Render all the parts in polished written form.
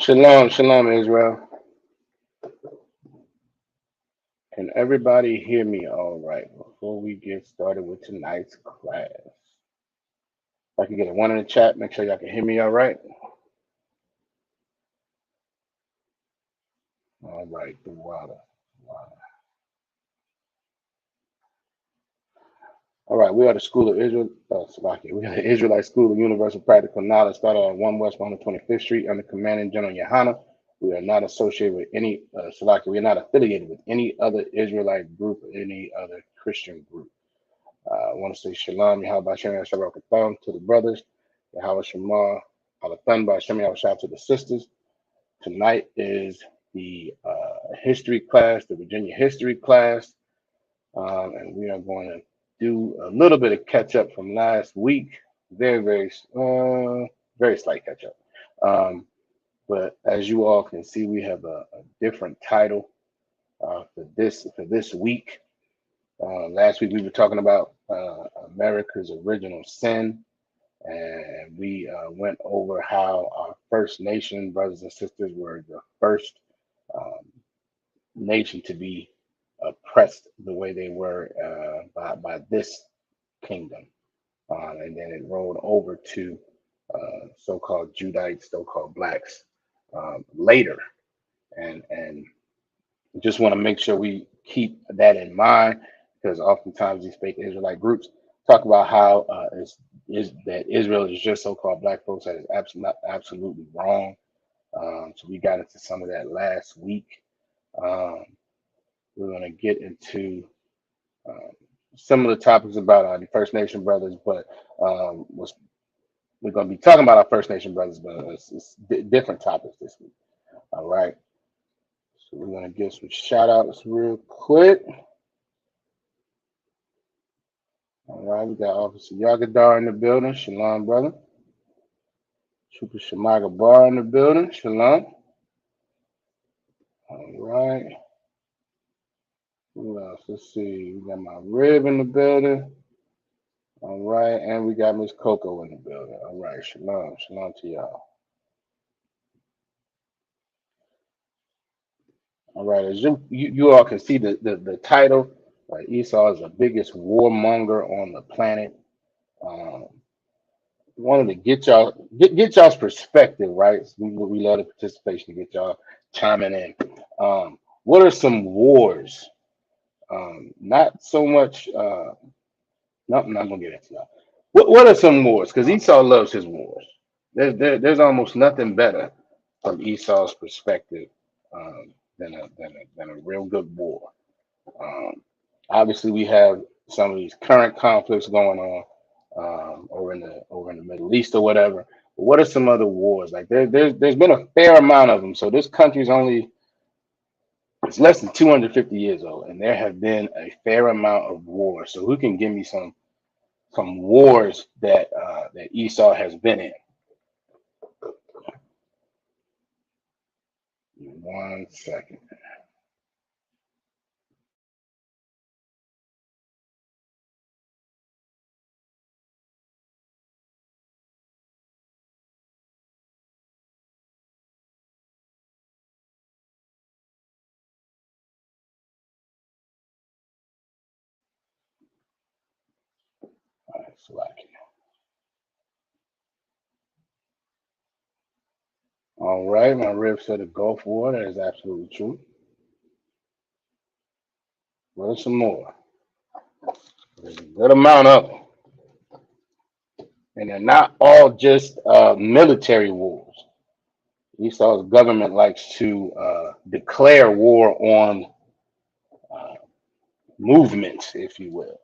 Shalom, shalom, Israel. Can everybody hear me all right before we get started with tonight's class? If I can get a one in the chat, make sure y'all can hear me all right. All right, the water. All right, we are the School of Israel, Slovakia. We are the Israelite School of Universal Practical Knowledge, started on 1 West 125th Street under Commanding General Yohana. We are not associated with any, Slovakia, we are not affiliated with any other Israelite group or any other Christian group. I want to say Shalom, Yahweh Shem Yahshua to the brothers, Yahweh Shema, Alathan Bashem Yahshua to the sisters. Tonight is the history class, the Virginia history class, and we are going to do a little bit of catch up from last week. Very slight catch up. But as you all can see, we have a different title for this week. Last week we were talking about America's original sin, and we went over how our First Nation brothers and sisters were the first um, nation to be oppressed the way they were by this kingdom. And then it rolled over to so-called Judites, so-called blacks later. And just want to make sure we keep that in mind because oftentimes these fake Israelite groups talk about how is that Israel is just so-called black folks. That is absolutely wrong. So we got into some of that last week. Um, we're going to get into um, some of the topics about our First Nation brothers, but we're going to be talking about our First Nation brothers, but it's different topics this week. All right. So we're going to give some shout outs real quick. All right, we got Officer Yagadar in the building. Shalom, brother. Trooper Shamaga Bar in the building. Shalom. All right. Who else? Let's see. We got my Rib in the building. All right. And we got Miss Coco in the building. All right. Shalom. Shalom to y'all. All right. As you all can see the title, Esau is the biggest warmonger on the planet. Um, Wanted to get y'all's perspective, right? So we love the participation to get y'all chiming in. What are some wars? Not so much. No, I'm not gonna get into that. What are some wars? Because Esau loves his wars. There's almost nothing better from Esau's perspective than a real good war. Um, Obviously, we have some of these current conflicts going on over in the Middle East or whatever. But what are some other wars? Like there's been a fair amount of them. So this country's only it's less than 250 years old, and there have been a fair amount of wars. So who can give me some wars that Esau has been in? One second. All right, so all right, my rib said the Gulf War. That is absolutely true. What are some more? There's a good amount of them. And they're not all just military wars. Esau's government likes to declare war on uh, movements, if you will.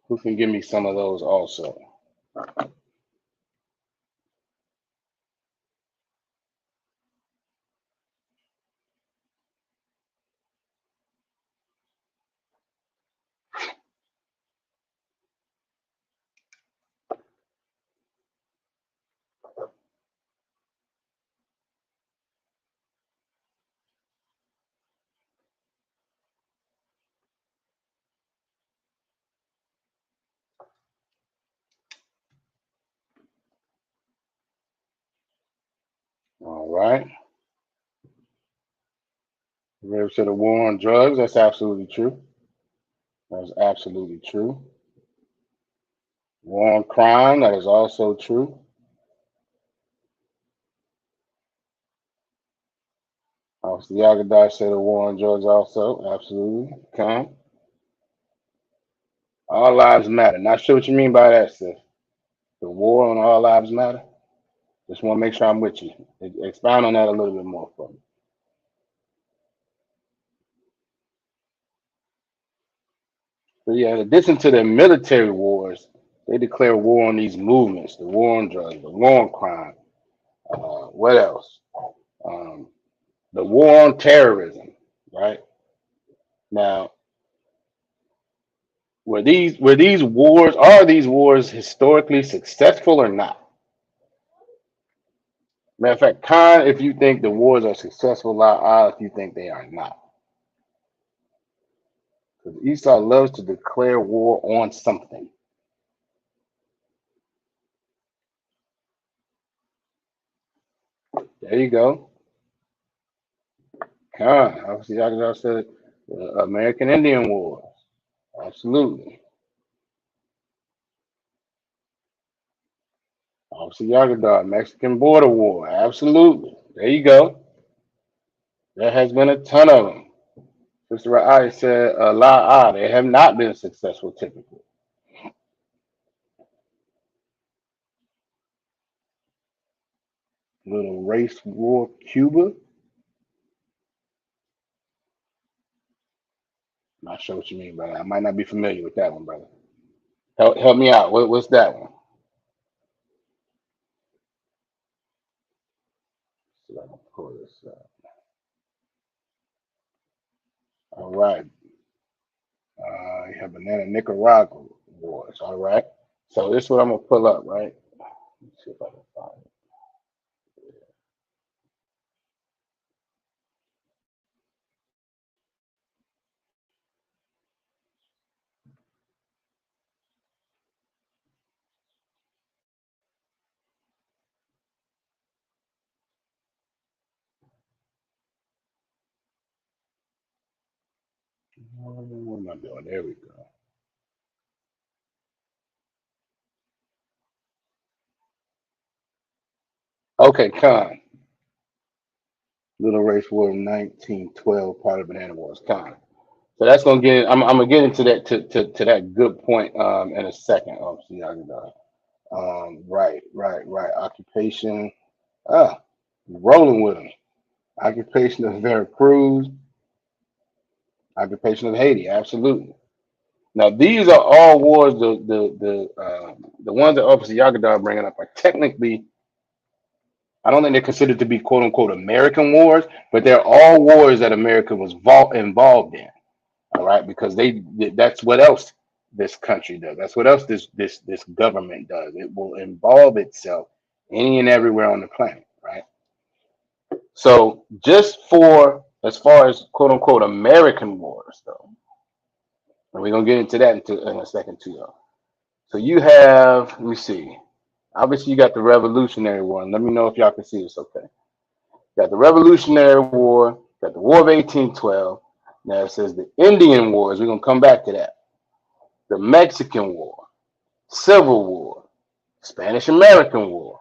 Who can give me some of those also? All right. Ready to the war on drugs? That's absolutely true. That's absolutely true. War on crime? That is also true. Obviously, Yagadah said the war on drugs also. Absolutely. Come. All lives matter. Not sure what you mean by that, sis. The war on all lives matter. Just want to make sure I'm with you. Expound on that a little bit more for me. But yeah, in addition to the military wars, they declare war on these movements, the war on drugs, the war on crime. What else? Um, the war on terrorism, right? Now, were these wars are these wars historically successful or not? Matter of fact, Khan, if you think the wars are successful, La if you think they are not. Because Esau loves to declare war on something. There you go. Khan, obviously, I said American Indian Wars. Absolutely. Obviously, Yagadah, Mexican border war. Absolutely. There you go. There has been a ton of them. Sister Ra'ai said, they have not been successful typically. Little race war, Cuba. Not sure what you mean by that. I might not be familiar with that one, brother. Help me out. What's that one? So I can pull this up. All right. You have Banana Nicaragua wars. All right. So this is what I'm gonna pull up, right? Let's see if I can find it. What am I doing? There we go. Okay, Con. Little Race War 1912, part of Banana Wars. Con. So that's gonna get. I'm gonna get into that to that good point in a second. Obviously, I can, right. Occupation. Ah, rolling with them. Occupation of Veracruz. Occupation of Haiti. Absolutely. Now these are all wars. The ones that Officer Yagadar bringing up are technically. I don't think they're considered to be quote unquote American wars, but they're all wars that America was involved in. All right, because that's what else this country does. That's what else this government does. It will involve itself any and everywhere on the planet, right? So just for as far as quote unquote American wars, though, and we're gonna get into that in a second too, though. So you have, let me see. Obviously, you got the Revolutionary War. And let me know if y'all can see this. Okay, you got the Revolutionary War. Got the War of 1812. Now it says the Indian Wars. We're gonna come back to that. The Mexican War, Civil War, Spanish American War,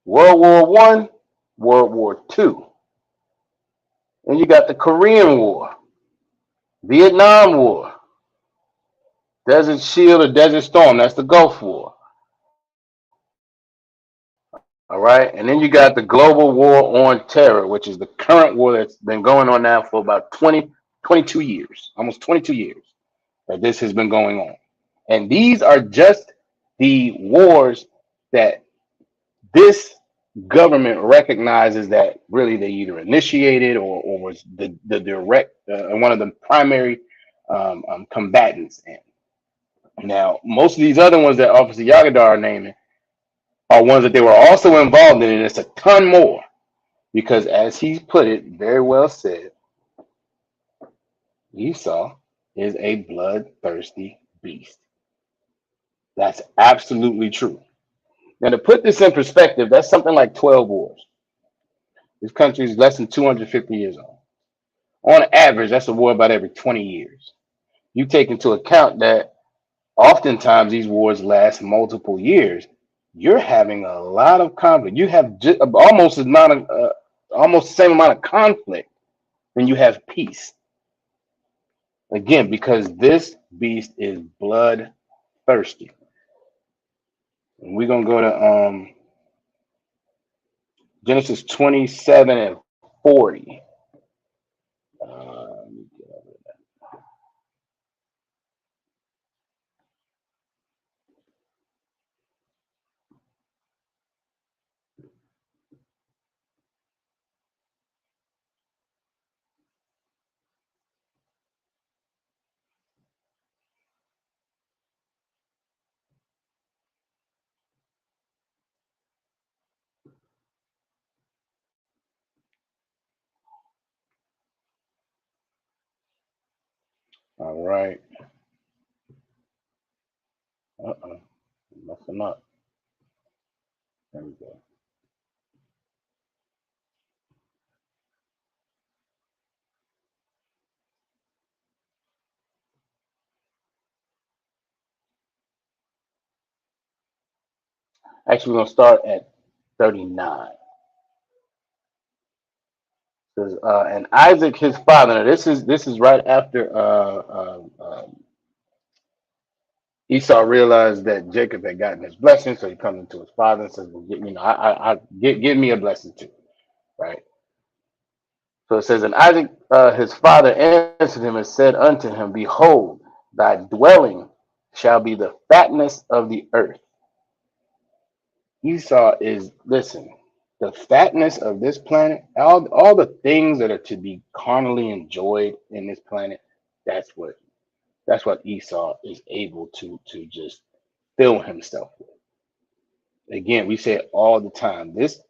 World War One, World War Two, and you got the Korean War, Vietnam War, Desert Shield or Desert Storm. That's the Gulf War. All right, and then you got the Global War on Terror, which is the current war that's been going on now for about 22 years, almost 22 years that this has been going on. And these are just the wars that this government recognizes that really they either initiated or was the direct one of the primary combatants in. Now, most of these other ones that Officer Yagadar are naming are ones that they were also involved in, and it's a ton more because, as he put it, very well said, Esau is a bloodthirsty beast. That's absolutely true. Now, to put this in perspective, that's something like 12 wars. This country is less than 250 years old. On average, that's a war about every 20 years. You take into account that oftentimes these wars last multiple years. You're having a lot of conflict. You have almost the same amount of conflict when you have peace. Again, because this beast is bloodthirsty. And we're gonna go to Genesis 27 and 40. Let me get over that. All right. Uh-oh. Messing up. There we go. Actually, we're gonna start at 39. Says, and Isaac his father. Now, this is right after Esau realized that Jacob had gotten his blessing, so he comes into his father and says, "Well, give me a blessing too." Right. So it says, and Isaac his father answered him and said unto him, Behold, thy dwelling shall be the fatness of the earth. Esau is, listen, the fatness of this planet, all the things that are to be carnally enjoyed in this planet, that's what Esau is able to just fill himself with. Again, we say it all the time. This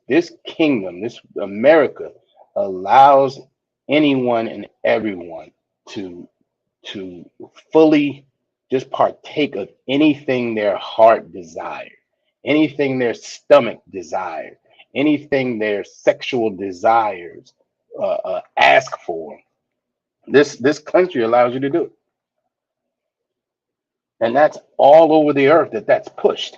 kingdom, this America, allows anyone and everyone to to fully just partake of anything their heart desires, anything their stomach desires, anything their sexual desires ask for. This country allows you to do it, and that's all over the earth. That's pushed.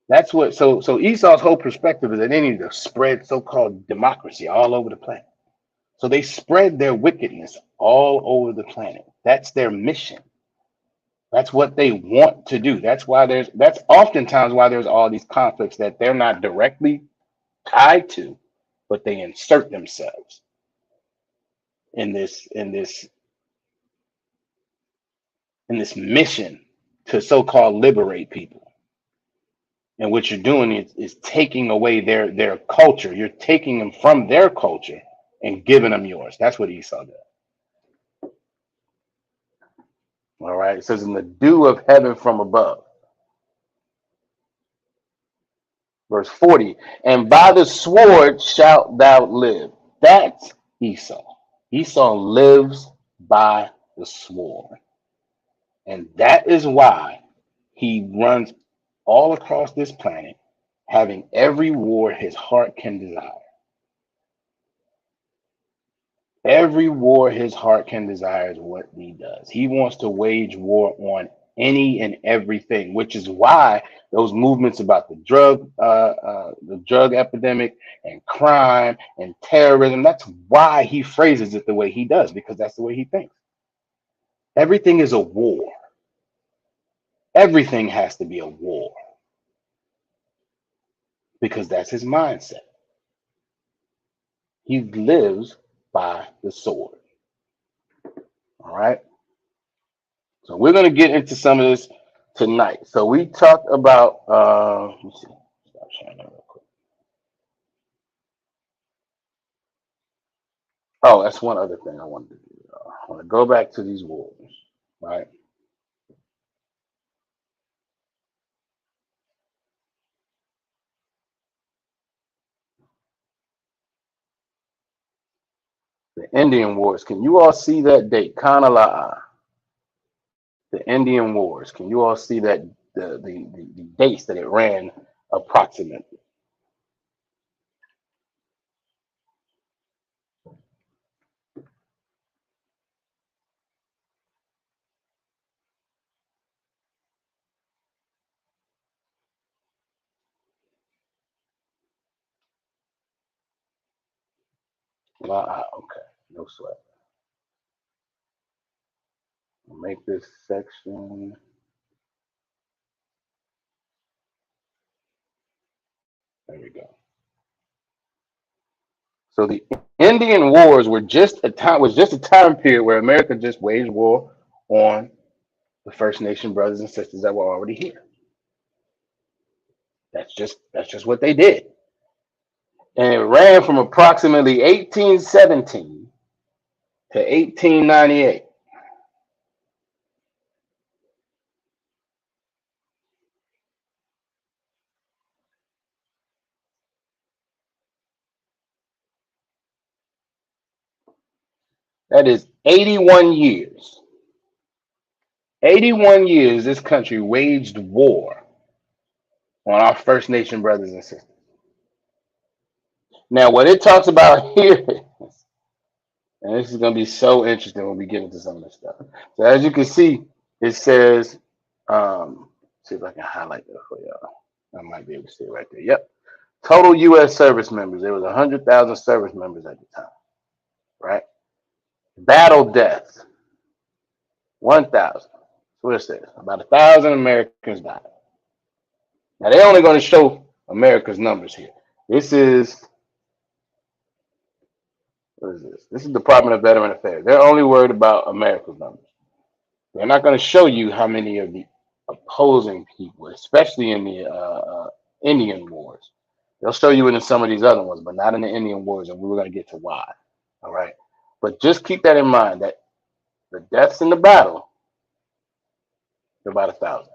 That's what. So Esau's whole perspective is that they need to spread so-called democracy all over the planet. So they spread their wickedness all over the planet. That's their mission. That's what they want to do. That's oftentimes why there's all these conflicts that they're not directly tied to, but they insert themselves in this mission to so-called liberate people. And what you're doing is taking away their culture. You're taking them from their culture and giving them yours. That's what Esau does. All right. It says, in the dew of heaven from above. Verse 40, and by the sword shalt thou live. That's Esau. Esau lives by the sword. And that is why he runs all across this planet, having every war his heart can desire. Every war his heart can desire is what he does. He wants to wage war on any and everything, which is why those movements about the drug epidemic and crime and terrorism, that's why he phrases it the way he does, because that's the way he thinks. Everything is a war. Everything has to be a war because that's his mindset. He lives by the sword. All right. So we're going to get into some of this tonight. So we talked about, let me see. Stop sharing that real quick. Oh, that's one other thing I wanted to do. I want to go back to these wars, right? The Indian Wars. Can you all see that date? Kanala'a. The Indian Wars. Can you all see that the dates that it ran approximately? Okay, no sweat. I'll make this section. There we go. So the Indian Wars were just a time was just a time period where America just waged war on the First Nation brothers and sisters that were already here. That's just what they did. And it ran from approximately 1817 to 1898. That is 81 years. 81 years this country waged war on our First Nation brothers and sisters. Now, what it talks about here, and this is going to be so interesting when we get into some of this stuff. So, as you can see, it says, see if I can highlight that for y'all. I might be able to see it right there. Yep. Total U.S. service members. There was 100,000 service members at the time, right? Battle deaths, 1,000. That's what it says. About 1,000 Americans died. Now, they're only going to show America's numbers here. This is, what is this? This is Department of Veteran Affairs. They're only worried about America's numbers. They're not going to show you how many of the opposing people, especially in the Indian Wars. They'll show you in some of these other ones, but not in the Indian Wars, and we were going to get to why. All right. But just keep that in mind that the deaths in the battle are about 1,000.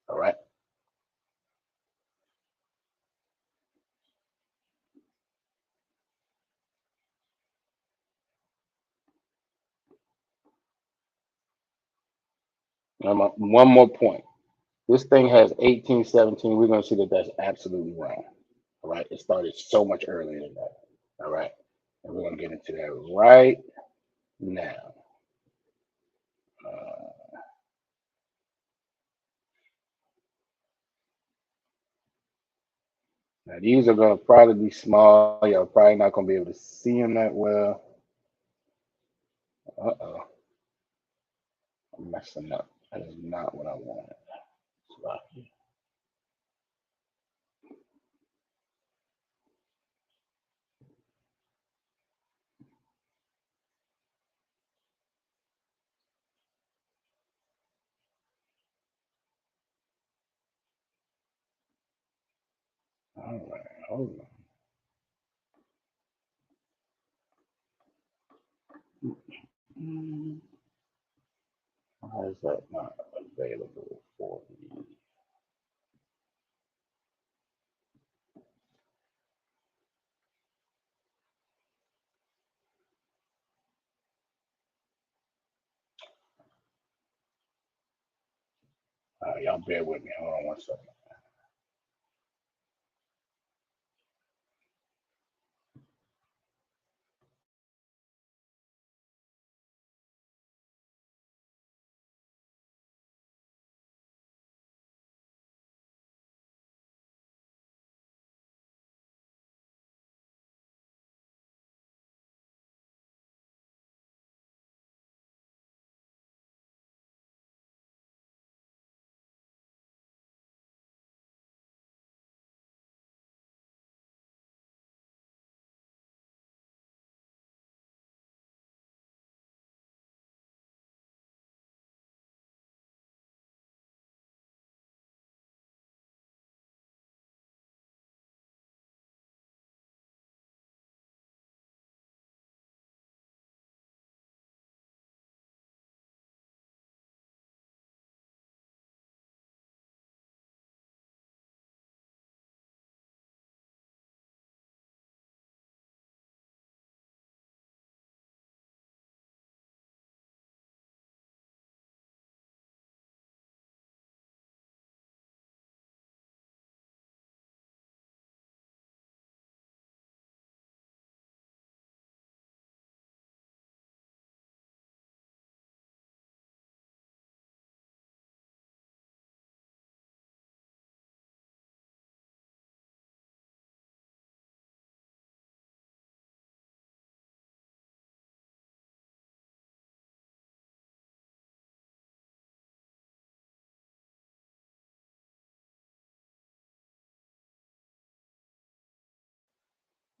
All right. One more point. This thing has 1817. We're going to see that that's absolutely wrong. All right. It started so much earlier than that. All right. And we're going to get into that right now. Uh, Now these are gonna probably be small. Y'all probably not gonna be able to see them that well. Uh-oh, I'm messing up. That is not what I wanted. All right, hold on. Why is that not available for me? Y'all bear with me. Hold on one second.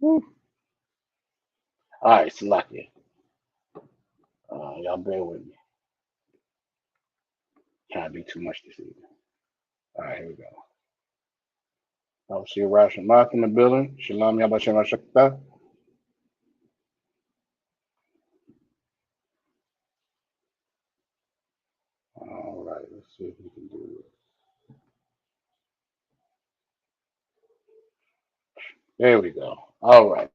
All right, Salakia. Y'all bear with me. Can't be too much this evening. All right, here we go. I'll see Rash Mark in the building. Shalom, Yabashim Rashakta. All right, let's see if we can do this. There we go. All right.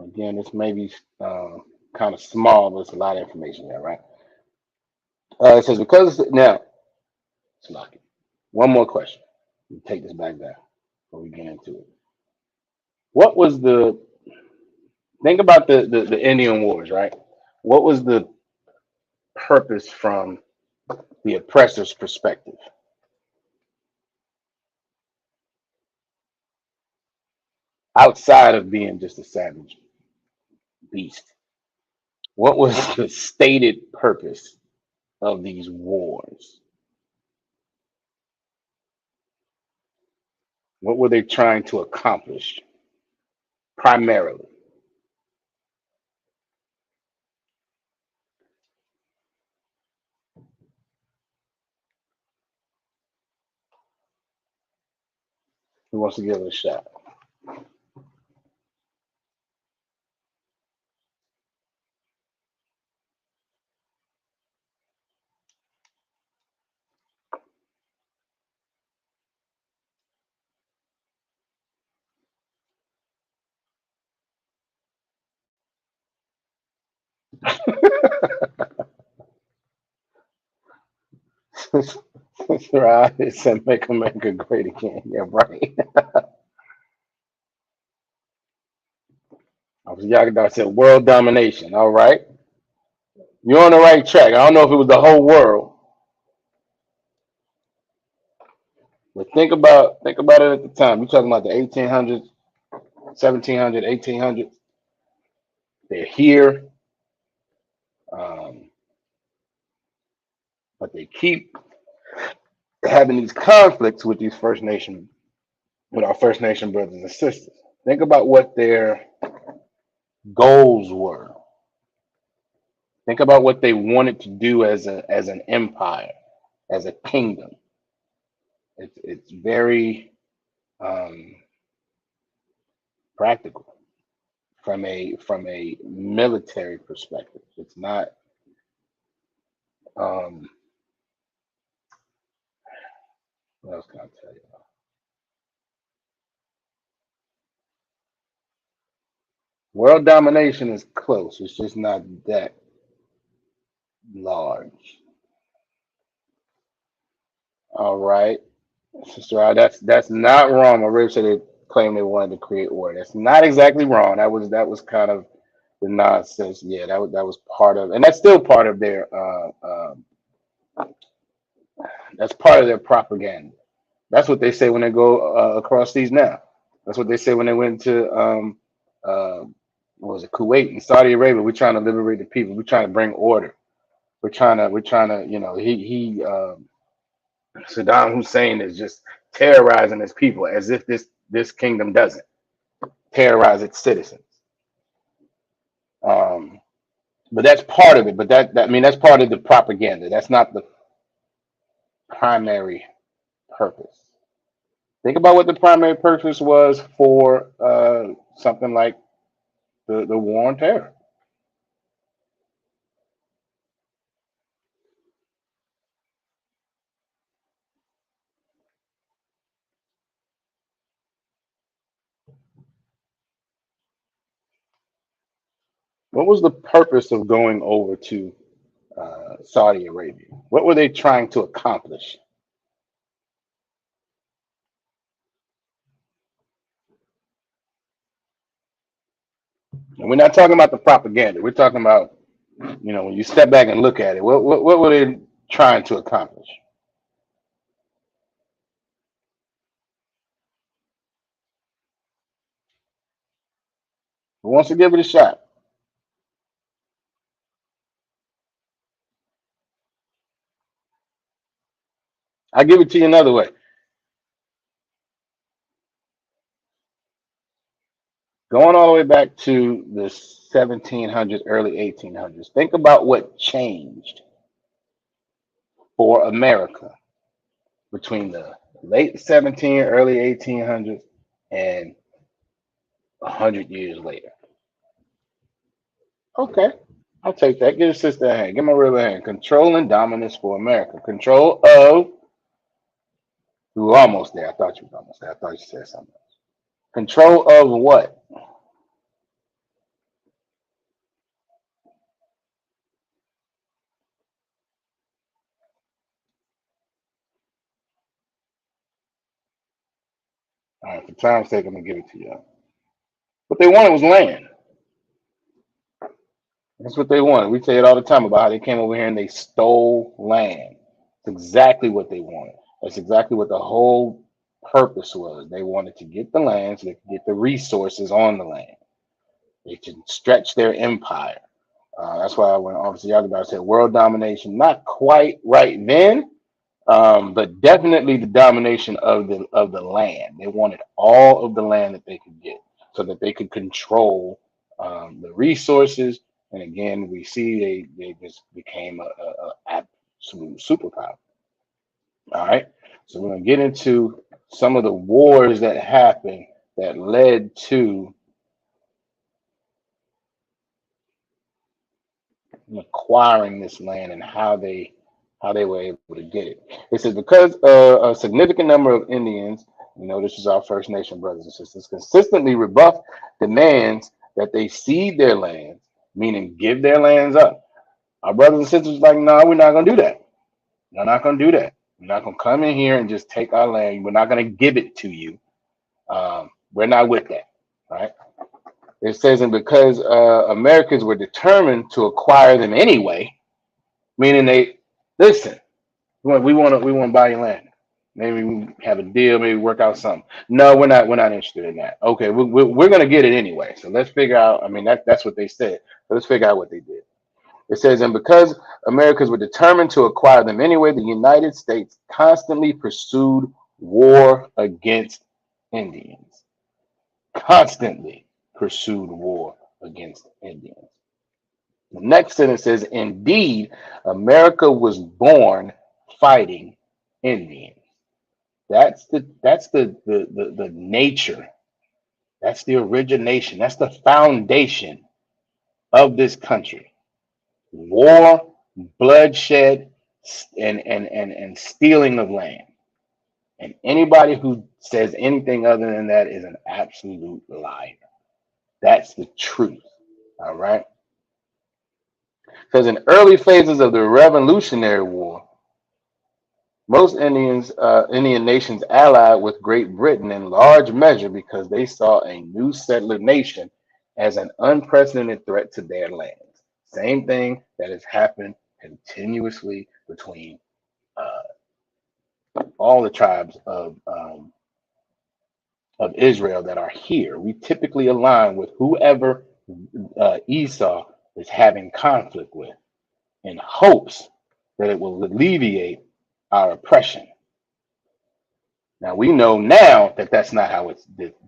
Again, this may be kind of small, but it's a lot of information there, right? It says because now, Salakia. One more question. We take this back down before we get into it. What was the think about the Indian Wars, right? What was the purpose from the oppressor's perspective, outside of being just a savage beast? What was the stated purpose of these wars? What were they trying to accomplish primarily? Who wants to give it a shot? Right, it said make America great again. Yeah, right. I was Yagada said world domination. All right, you're on the right track. I don't know if it was the whole world, but think about it at the time. You're talking about the 1800s, 1700s, 1800s. They're here, um, but they keep having these conflicts with these First Nation, with our First Nation brothers and sisters. Think about what their goals were. Think about what they wanted to do as an empire, as a kingdom. It's very um, practical from a military perspective. It's not. Um, what else can I tell you? World domination is close. It's just not that large. All right, Sister Al, that's not wrong. My rib said they claimed they wanted to create order. That's not exactly wrong. That was kind of the nonsense. Yeah, that was part of, and that's still part of their that's part of their propaganda. That's what they say when they go across seas now. That's what they say when they went to uh, what was it, Kuwait and Saudi Arabia. We're trying to liberate the people. We're trying to bring order. We're trying to Saddam Hussein is just terrorizing his people as if this kingdom doesn't terrorize its citizens. Um, but that's part of it. But that I mean that's part of the propaganda. That's not the primary purpose. Think about what the primary purpose was for something like the war on terror. What was the purpose of going over to Saudi Arabia? What were they trying to accomplish? And we're not talking about the propaganda. We're talking about, when you step back and look at it, what were they trying to accomplish? Who wants to give it a shot? I'll give it to you another way. Going all the way back to the 1700s, early 1800s. Think about what changed for America between the late 17, early 1800s, and 100 years later. Okay, I'll take that. Give a sister a hand. Give my brother a hand. Control and dominance for America. Control of. We were almost there. I thought you were almost there. I thought you said something else. Control of what? All right, for time's sake, I'm gonna give it to you. What they wanted was land. That's what they wanted. We say it all the time about how they came over here and they stole land. It's exactly what they wanted. That's exactly what the whole purpose was. They wanted to get the land so they could get the resources on the land. They can stretch their empire. That's why when Officer Yagabar said world domination, not quite right then, but definitely the domination of the land. They wanted all of the land that they could get, so that they could control the resources. And again, we see they just became a absolute superpower. All right, so we're gonna get into some of the wars that happened that led to acquiring this land and how they were able to get it. It says because a significant number of Indians, this is our First Nation brothers and sisters, consistently rebuff demands that they cede their lands, meaning give their lands up. Our brothers and sisters like, no, we're not gonna do that. We're not gonna do that. We're not gonna come in here and just take our land. We're not gonna give it to you. We're not with that, right? It says, and because Americans were determined to acquire them anyway, meaning they listen. We want to buy your land. Maybe we have a deal. Maybe work out something. No, we're not interested in that. Okay, we're gonna get it anyway. So let's figure out. I mean, that's what they said. So let's figure out what they did. It says, and because Americans were determined to acquire them anyway, the United States constantly pursued war against Indians. Constantly pursued war against Indians. The next sentence says, indeed, America was born fighting Indians. That's the nature. That's the origination. That's the foundation of this country. War, bloodshed, and stealing of land. And anybody who says anything other than that is an absolute liar. That's the truth. All right. Because in early phases of the Revolutionary War, most Indian nations allied with Great Britain in large measure because they saw a new settler nation as an unprecedented threat to their lands. Same thing that has happened continuously between uh, all the tribes of Israel that are here. We typically align with whoever Esau is having conflict with in hopes that it will alleviate our oppression. Now we know now that that's not how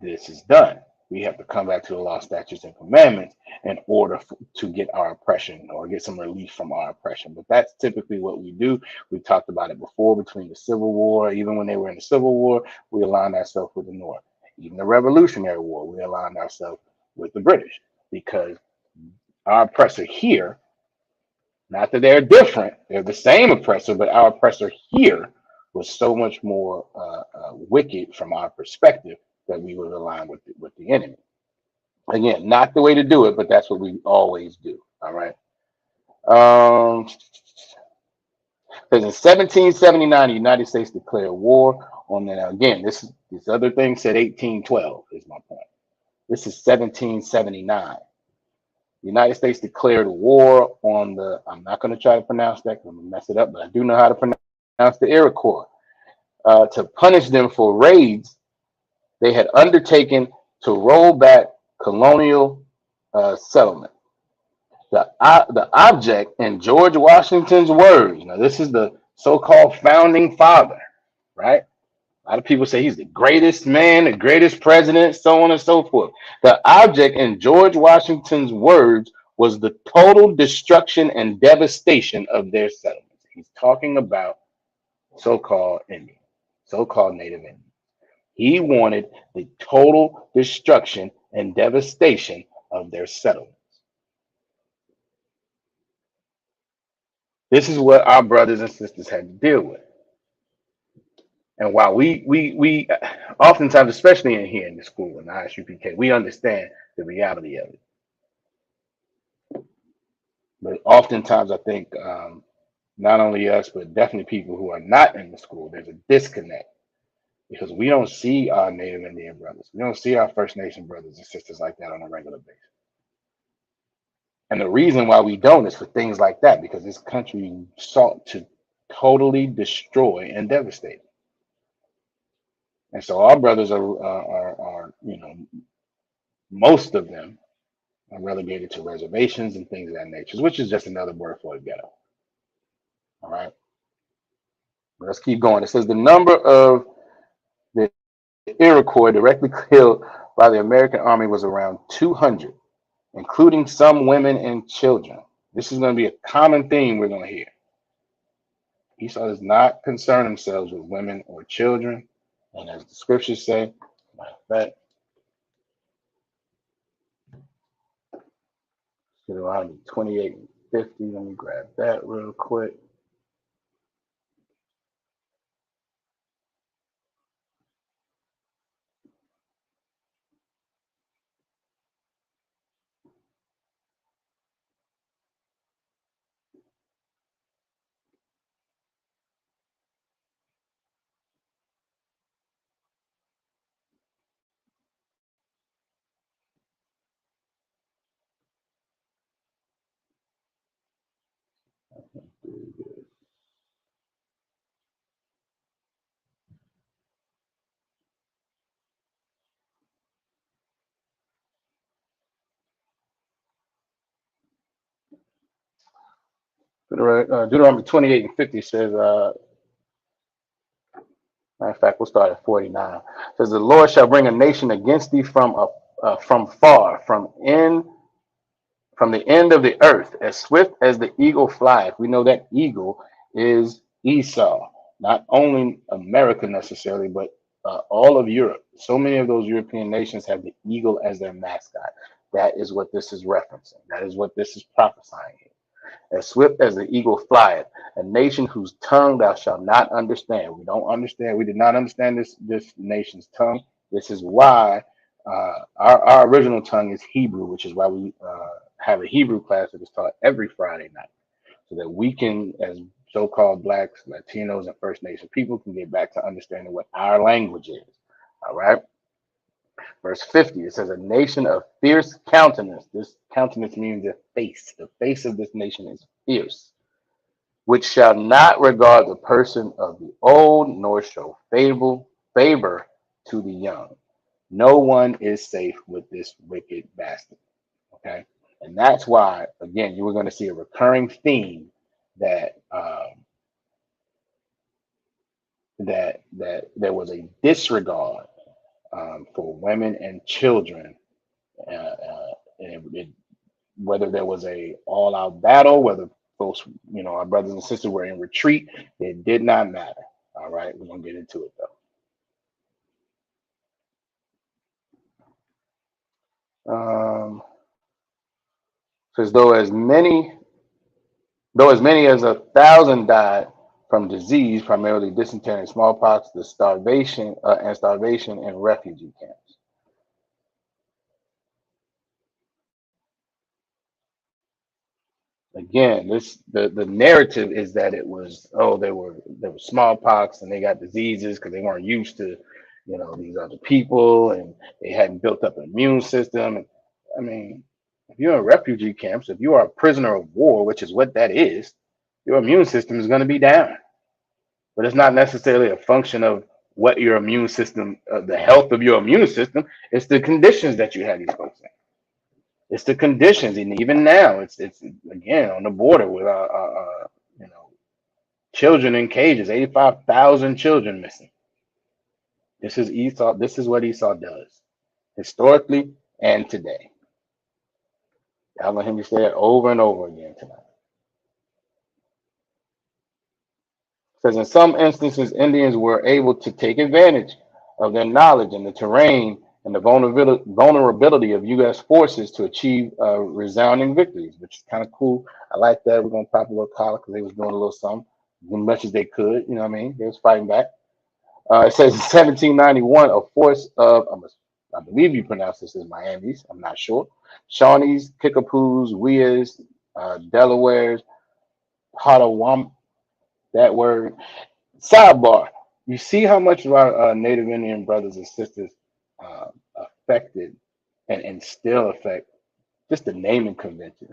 this is done. We have to come back to the law, statutes, and commandments in order to get our oppression or get some relief from our oppression. But that's typically what we do. We've talked about it before between the Civil War. Even when they were in the Civil War, we aligned ourselves with the North. Even the Revolutionary War, we aligned ourselves with the British because our oppressor here, not that they're different, they're the same oppressor, but our oppressor here was so much more wicked from our perspective that we would align with the enemy. Again, not the way to do it, but that's what we always do. All right. Because in 1779, the United States declared war on them. Now, again, this other thing said 1812 is my point. This is 1779. The United States declared war on the, I'm not going to try to pronounce that because I'm going to mess it up, but I do know how to pronounce the Iroquois, to punish them for raids they had undertaken to roll back colonial settlement. The object, in George Washington's words, now this is the so-called founding father, right? A lot of people say he's the greatest man, the greatest president, so on and so forth. The object, in George Washington's words, was the total destruction and devastation of their settlements. He's talking about so-called Indian, so-called Native Indian. He wanted the total destruction and devastation of their settlements. This is what our brothers and sisters had to deal with. And while we oftentimes, especially in here in the school in the ISUPK, we understand the reality of it. But oftentimes, I think not only us, but definitely people who are not in the school, there's a disconnect because we don't see our Native Indian brothers, we don't see our First Nation brothers and sisters like that on a regular basis. And the reason why we don't is for things like that, because this country sought to totally destroy and devastate. And so our brothers are most of them are relegated to reservations and things of that nature, which is just another word for the ghetto. All right. But let's keep going. It says the number of the Iroquois directly killed by the American army was around 200, including some women and children. This is going to be a common theme we're going to hear. Esau does not concern themselves with women or children. And as the scriptures say, matter of fact, Deuteronomy 28 and 50. Let me grab that real quick. Deuteronomy 28 and 50 says, matter of fact, we'll start at 49. It says, the Lord shall bring a nation against thee from far, from the end of the earth, as swift as the eagle flieth. We know that eagle is Esau, not only America necessarily, but all of Europe. So many of those European nations have the eagle as their mascot. That is what this is referencing. That is what this is prophesying here. As swift as the eagle flieth, a nation whose tongue thou shalt not understand. We don't understand. We did not understand this nation's tongue. This is why our original tongue is Hebrew, which is why we have a Hebrew class that is taught every Friday night, so that we can, as so-called Blacks, Latinos, and First Nation people, can get back to understanding what our language is. All right. Verse 50, it says, a nation of fierce countenance. This countenance means the face. The face of this nation is fierce, which shall not regard the person of the old, nor show favor to the young. No one is safe with this wicked bastard. Okay. And that's why, again, you were going to see a recurring theme that that there was a disregard for women and children, whether there was a all-out battle, whether folks, our brothers and sisters were in retreat, it did not matter. All right, we're gonna get into it though. Says though as many as 1,000 died from disease, primarily dysentery and smallpox, the starvation in refugee camps. Again, the narrative is that it was, oh, there was smallpox and they got diseases because they weren't used to these other people, and they hadn't built up an immune system. I mean, if you're in refugee camps, if you are a prisoner of war, which is what that is, your immune system is going to be down. But it's not necessarily a function of what your immune system, the health of your immune system. It's the conditions that you have these folks in. It's the conditions, and even now, it's again on the border with children in cages. 85,000 children missing. This is Esau. This is what Esau does historically and today. I want him to say it over and over again tonight. Says in some instances, Indians were able to take advantage of their knowledge and the terrain and the vulnerability of U.S. forces to achieve resounding victories, which is kind of cool. I like that. We're going to pop a little collar because they was doing a little something, as much as they could. You know what I mean? They was fighting back. It says in 1791, a force of, I believe you pronounce this as Miamis, I'm not sure, Shawnees, Kickapoos, Weas, Delawares, Potawatomi, that word. Sidebar, you see how much of our Native Indian brothers and sisters uh, affected and still affect just the naming convention.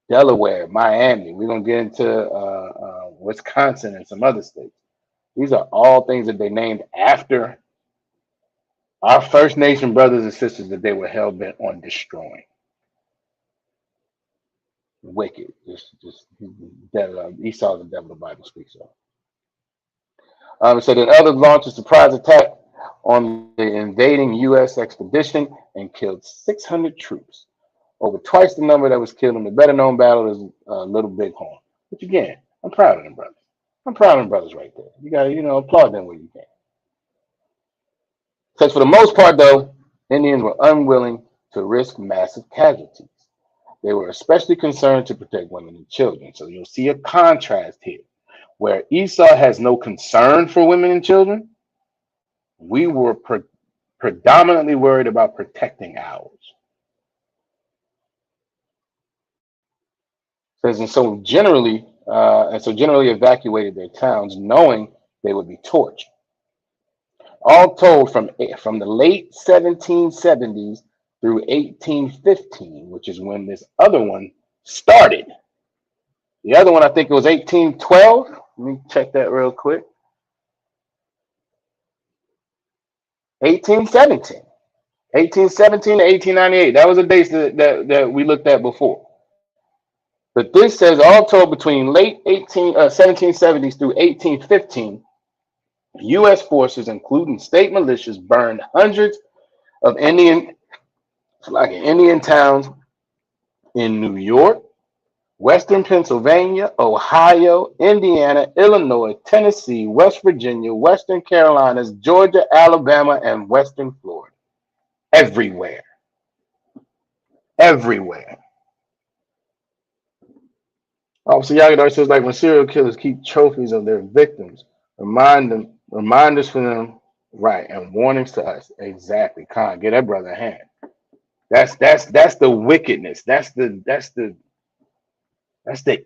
Delaware, Miami, we're going to get into Wisconsin and some other states. These are all things that they named after our First Nation brothers and sisters that they were hell bent on destroying. Wicked, just devil, Esau, the devil, the Bible speaks of. It said that others launched a surprise attack on the invading U.S. expedition and killed 600 troops, over twice the number that was killed in the better-known battle as Little Bighorn. Which again, I'm proud of them brothers. I'm proud of them brothers right there. You got to, applaud them where you can. Because for the most part, though, Indians were unwilling to risk massive casualties. They were especially concerned to protect women and children. So you'll see a contrast here. Where Esau has no concern for women and children, we were predominantly worried about protecting ours. Says and so generally evacuated their towns, knowing they would be torched. All told, from the late 1770s through 1815, which is when this other one started. The other one, I think it was 1812. Let me check that real quick. 1817. 1817 to 1898. That was the dates that we looked at before. But this says all told between late 1770s through 1815, U.S. forces, including state militias, burned hundreds of Indian towns in New York, Western Pennsylvania, Ohio, Indiana, Illinois, Tennessee, West Virginia, Western Carolinas, Georgia, Alabama, and Western Florida. Everywhere. Everywhere. Officer Yagadar says, like when serial killers keep trophies of their victims, reminders for them, right, and warnings to us. Exactly. Khan, get that brother a hand. That's the wickedness. That's the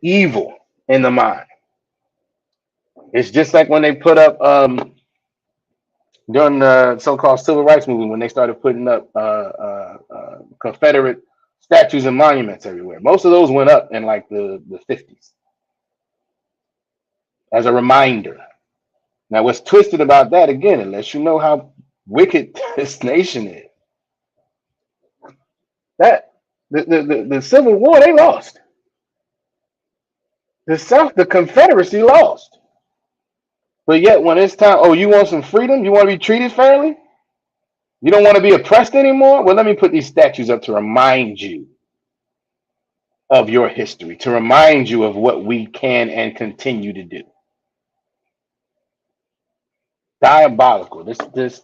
evil in the mind. It's just like when they put up during the so-called civil rights movement when they started putting up Confederate statues and monuments everywhere. Most of those went up in like the 50s as a reminder. Now, what's twisted about that, again, it lets you know how wicked this nation is. That the Civil War, they lost. The Confederacy lost. But yet, when it's time, oh, you want some freedom? You want to be treated fairly? You don't want to be oppressed anymore? Well, let me put these statues up to remind you of your history, to remind you of what we can and continue to do. Diabolical. This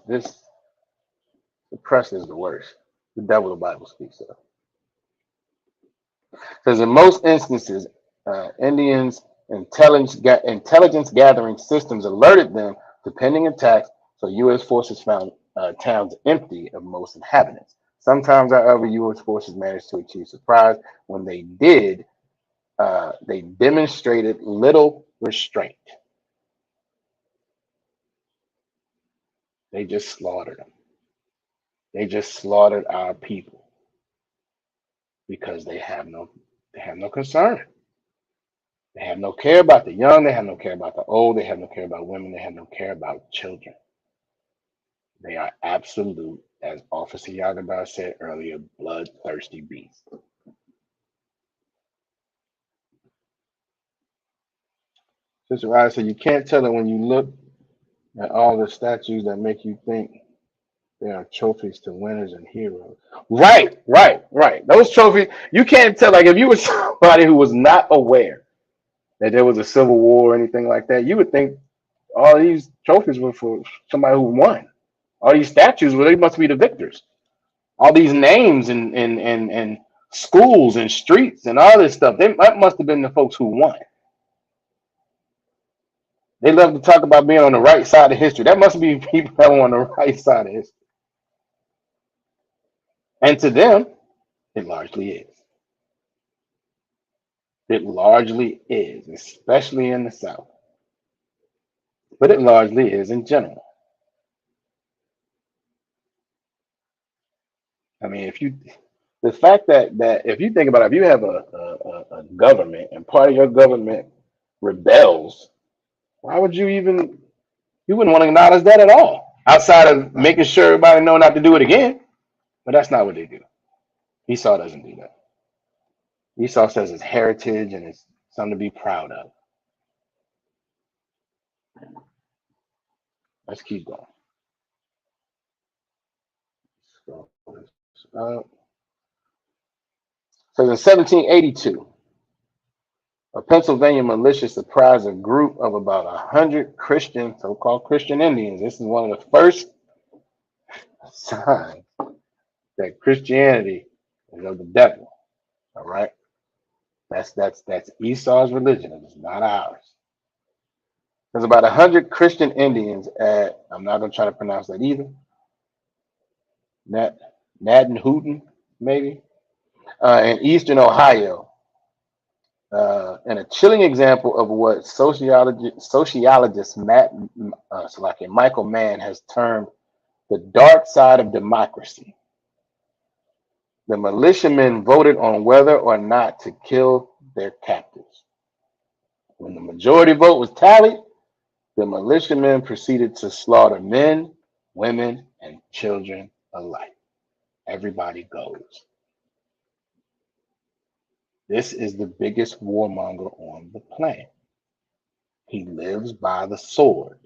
the press is the worst. The devil the Bible speaks of. Because in most instances, Indians' intelligence gathering systems alerted them to pending attacks, so U.S. forces found towns empty of most inhabitants. Sometimes, however, U.S. forces managed to achieve surprise. When they did, they demonstrated little restraint. They just slaughtered them. They just slaughtered our people because they have no concern. They have no care about the young. They have no care about the old. They have no care about women. They have no care about children. They are absolute, as Officer Yagabar said earlier, bloodthirsty beasts. Sister Ryan said, you can't tell it when you look And all the statues that make you think they are trophies to winners and heroes. Right, right, right. Those trophies, you can't tell. Like if you were somebody who was not aware that there was a civil war or anything like that, you would think all these trophies were for somebody who won. All these statues, well, they must be the victors. All these names and schools and streets and all this stuff, that must have been the folks who won. They love to talk about being on the right side of history. That must be people that were on the right side of history. And to them, it largely is. It largely is, especially in the South. But it largely is in general. I mean, if you the fact that if you think about it, if you have a government and part of your government rebels, why would you wouldn't want to acknowledge that at all, outside of making sure everybody know not to do it again. But that's not what they do. Esau doesn't do that. Esau says it's heritage and it's something to be proud of. Let's keep going. So, so in 1782, a Pennsylvania militia surprised a group of about 100 Christian, so-called Christian Indians. This is one of the first signs that Christianity is of the devil. All right, that's Esau's religion. It's not ours. There's about 100 Christian Indians at, I'm not gonna try to pronounce that either. Nadden maybe, in eastern Ohio, and a chilling example of what sociologist Michael Mann has termed the dark side of democracy. The militiamen voted on whether or not to kill their captives. When the majority vote was tallied, the militiamen proceeded to slaughter men, women, and children alike. Everybody goes. This is the biggest warmonger on the planet. He lives by the sword.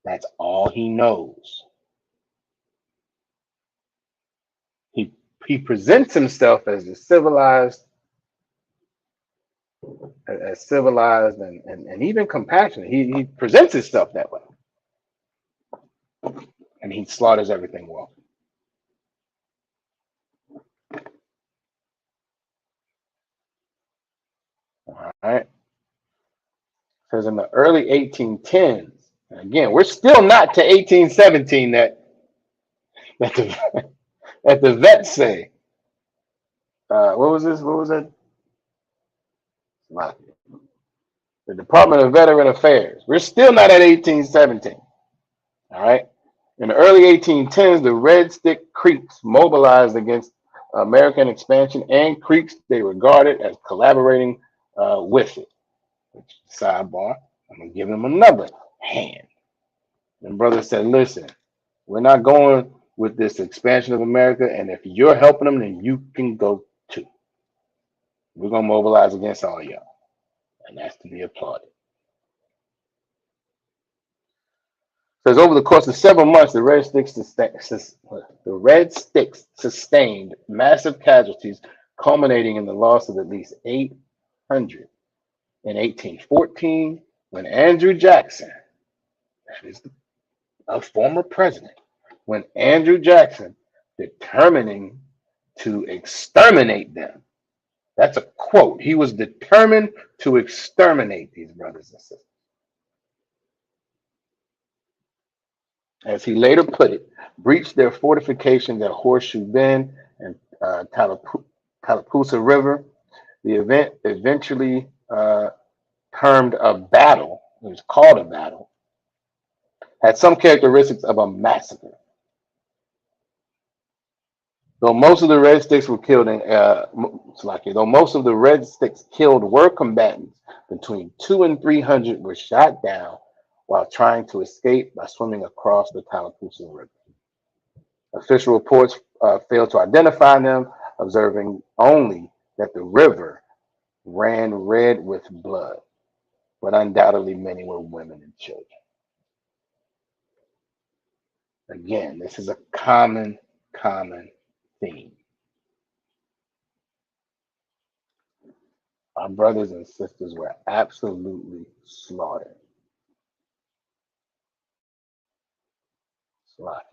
That's all he knows. He presents himself as the civilized and even compassionate. He presents himself that way. And he slaughters everything well. All right. Because in the early 1810s, and again, we're still not to 1817 that the that the vets say. What was this? What was that? The Department of Veteran Affairs. We're still not at 1817. All right. In the early 1810s, the Red Stick Creeks mobilized against American expansion, and Creeks they regarded as collaborating with it. Which, sidebar, I'm gonna give them another hand. And brother said, "Listen, we're not going with this expansion of America, and if you're helping them, then you can go too. We're gonna mobilize against all y'all, and that's to be applauded." Says over the course of several months, the Red Sticks sustained massive casualties, culminating in the loss of at least 800 in 1814, when Andrew Jackson, that is a former president, when Andrew Jackson determining to exterminate them. That's a quote. He was determined to exterminate these brothers and sisters. As he later put it, breached their fortifications at Horseshoe Bend and Tallapoosa River. The event eventually termed a battle, it was called a battle, had some characteristics of a massacre. Though most of the Red Sticks were killed though most of the Red Sticks killed were combatants, between 200 and 300 were shot down while trying to escape by swimming across the Tallapoosa River. Official reports failed to identify them, observing only that the river ran red with blood, but undoubtedly many were women and children. Again, this is a common theme. Our brothers and sisters were absolutely slaughtered. Slaughtered.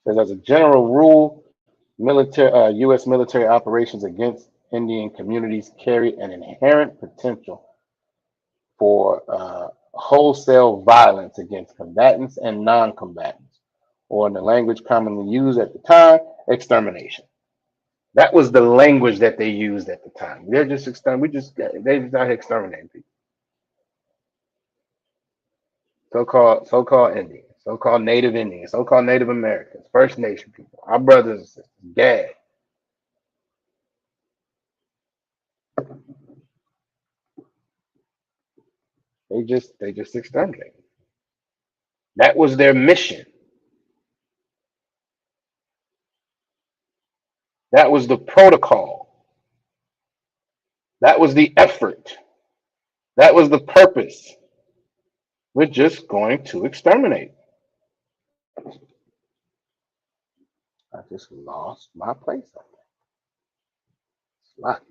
Says as a general rule, U.S. military operations against Indian communities carry an inherent potential for wholesale violence against combatants and non-combatants, or in the language commonly used at the time, extermination. That was the language that they used at the time. They're just they just out here exterminating people. So-called Indians, so-called Native Indians, so-called Native Americans, First Nation people, our brothers and sisters, Gad. They just exterminated. That was their mission. That was the protocol. That was the effort. That was the purpose. We're just going to exterminate. I just lost my place. Lucky.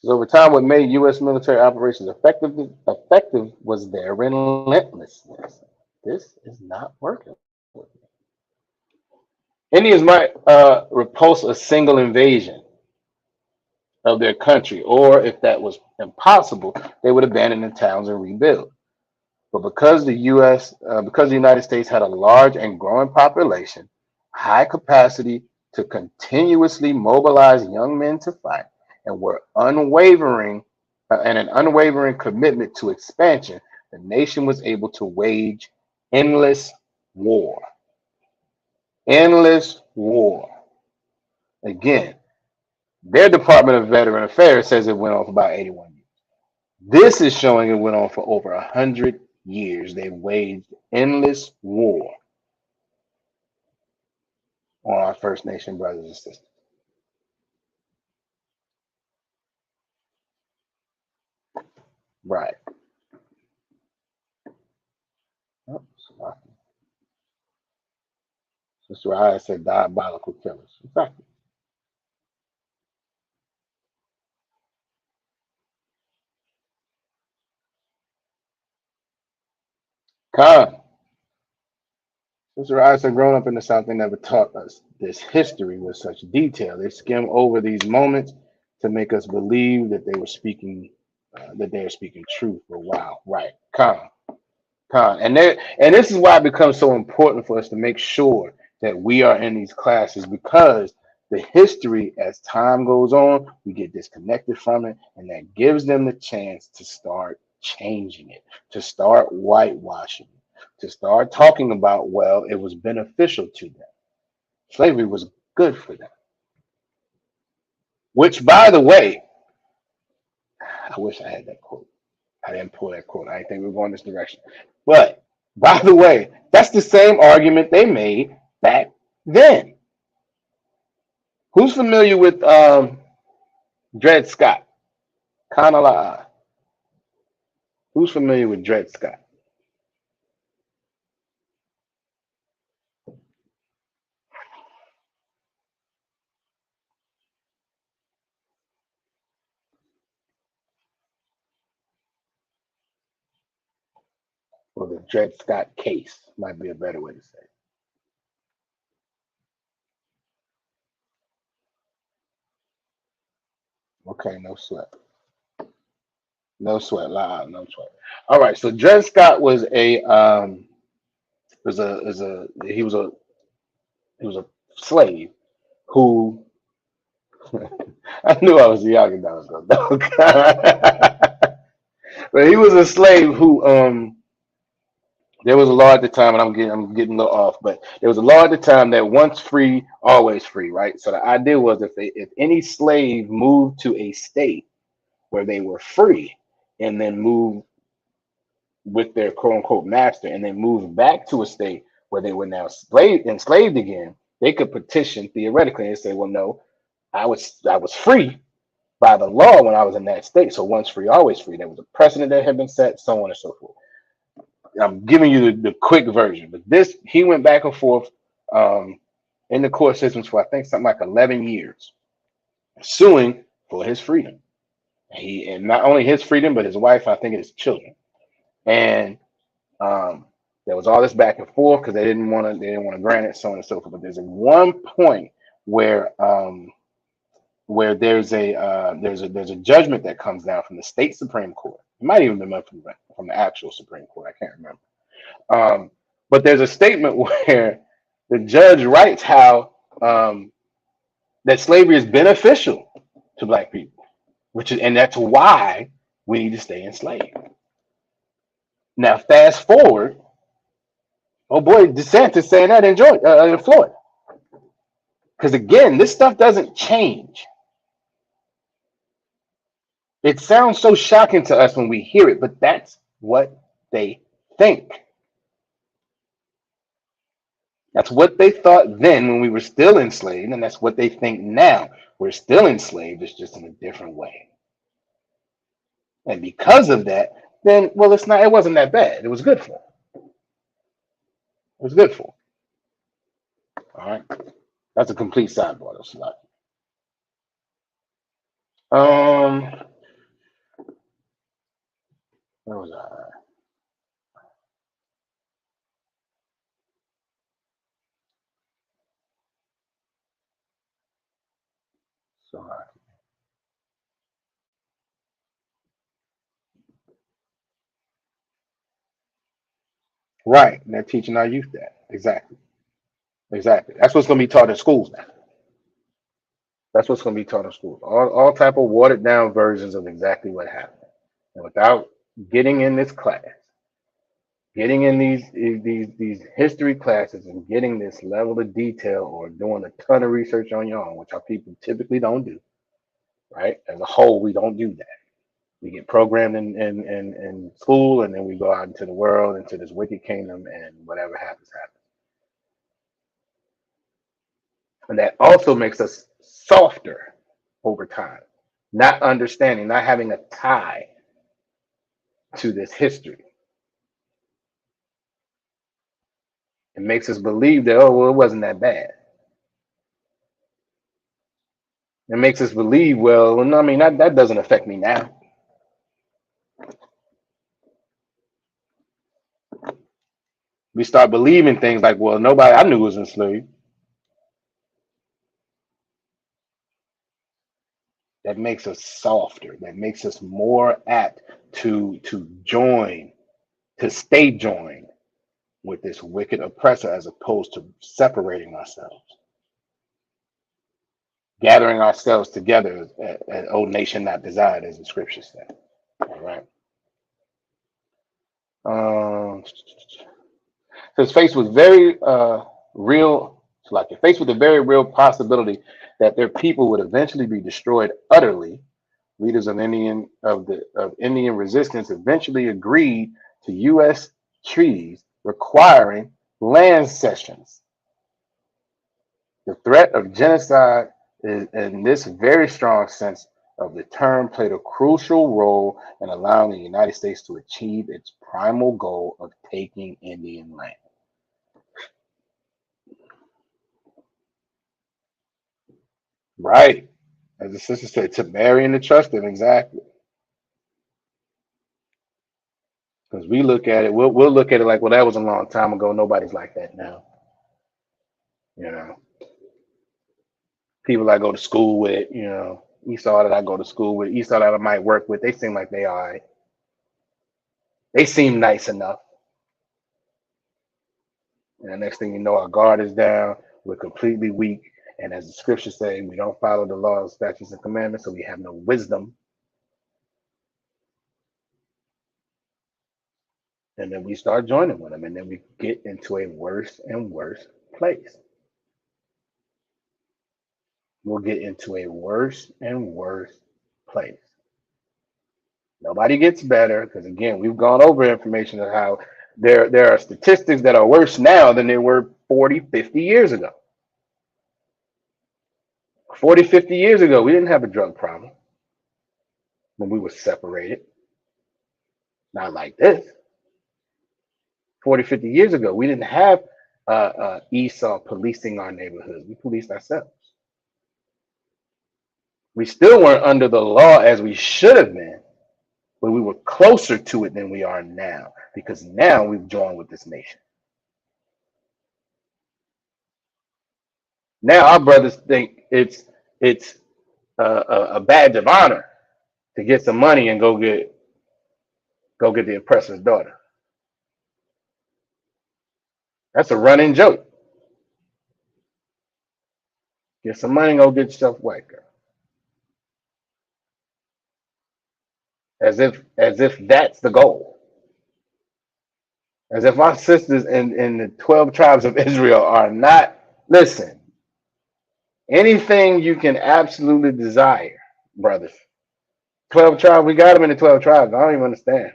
So over time, what made U.S. military operations effective was their relentlessness. This is not working. Indians might repulse a single invasion of their country, or if that was impossible, they would abandon the towns and rebuild. But because the United States had a large and growing population, high capacity to continuously mobilize young men to fight, and an unwavering commitment to expansion, the nation was able to wage endless war. Endless war. Again, their Department of Veteran Affairs says it went on for about 81 years. This is showing it went on for over 100 years. They waged endless war on our First Nation brothers and sisters. Right. Oh, Sister I said diabolical killers. Exactly. Con. Sister I said, growing up in the South, they never taught us this history with such detail. They skim over these moments to make us believe that they are speaking truth. But wow, right. Con. And this is why it becomes so important for us to make sure that we are in these classes, because the history, as time goes on, we get disconnected from it, and that gives them the chance to start changing it, to start whitewashing it, to start talking about, well, it was beneficial to them. Slavery was good for them. Which, by the way, I wish I had that quote. I didn't pull that quote. I didn't think we were going this direction. But by the way, that's the same argument they made back then. Who's familiar with Dred Scott? Kanala. Who's familiar with Dred Scott? Or the Dred Scott case might be a better way to say it. Okay, no sweat. No sweat. No sweat. All right, so Dred Scott was a he was a slave who I knew I was young and I was going but he was a slave who there was a law at the time, and I'm getting a little off, but there was a law at the time that once free, always free, right? So the idea was if any slave moved to a state where they were free and then moved with their quote unquote master and then moved back to a state where they were now enslaved again, they could petition theoretically and say, well, no, I was free by the law when I was in that state. So once free, always free. There was a precedent that had been set, so on and so forth. I'm giving you the quick version, but this he went back and forth um, in the court systems for I think something like 11 years, suing for his freedom. And not only his freedom, but his wife, I think, and his children. And um, there was all this back and forth because they didn't want to grant it, so on and so forth. But there's one point where there's a judgment that comes down from the state Supreme Court. It might even be from the actual Supreme Court. I can't remember. But there's a statement where the judge writes how that slavery is beneficial to black people, and that's why we need to stay enslaved. Now, fast forward. Oh boy, DeSantis saying that in Florida. Because again, this stuff doesn't change. It sounds so shocking to us when we hear it, but that's what they think. That's what they thought then when we were still enslaved, and that's what they think now. We're still enslaved, it's just in a different way. And because of that, then it wasn't that bad. It was good for them. It was good for them. All right. That's a complete sidebar. That's not. Where was I? Sorry. Right. And they're teaching our youth that. Exactly. Exactly. That's what's going to be taught in schools now. That's what's going to be taught in schools. All type of watered down versions of exactly what happened. And without getting in this class, getting in these history classes and getting this level of detail or doing a ton of research on your own, which our people typically don't do, right? As a whole, we don't do that. We get programmed in school and then we go out into the world, into this wicked kingdom, and whatever happens, happens. And that also makes us softer over time, not understanding, not having a tie to this history. It makes us believe that, oh, well, it wasn't that bad. It makes us believe, well, no, I mean, that doesn't affect me now. We start believing things like, well, nobody I knew was enslaved. That makes us softer. That makes us more apt to join, to stay joined with this wicked oppressor as opposed to separating ourselves, gathering ourselves together as old nation not desired, as the scriptures say. All right. So it's faced with very real, like you're faced with a very real possibility that their people would eventually be destroyed utterly. Leaders of Indian resistance eventually agreed to U.S. treaties requiring land cessions. The threat of genocide is, in this very strong sense of the term, played a crucial role in allowing the United States to achieve its primal goal of taking Indian land. Right. As the sister said, to marry and to trust him, exactly. Because we look at it, we'll look at it like, well, that was a long time ago. Nobody's like that now. You know, people I go to school with, Esau that I go to school with, Esau that I might work with, they seem like they all right. They seem nice enough. And the next thing you know, our guard is down. We're completely weak. And as the scriptures say, we don't follow the laws, statutes, and commandments, so we have no wisdom. And then we start joining with them, and then we get into a worse and worse place. We'll get into a worse and worse place. Nobody gets better because, again, we've gone over information of how There are statistics that are worse now than they were 40, 50 years ago. 40, 50 years ago, we didn't have a drug problem when we were separated. Not like this. 40, 50 years ago, we didn't have Esau policing our neighborhoods. We policed ourselves. We still weren't under the law as we should have been, but we were closer to it than we are now because now we've joined with this nation. Now our brothers think it's a badge of honor to get some money and go get the oppressor's daughter. That's a running joke. Get some money and go get yourself a white girl. As if that's the goal. As if our sisters in the 12 tribes of Israel are not, listen, anything you can absolutely desire, brothers. 12 tribes, we got them in the 12 tribes. I don't even understand.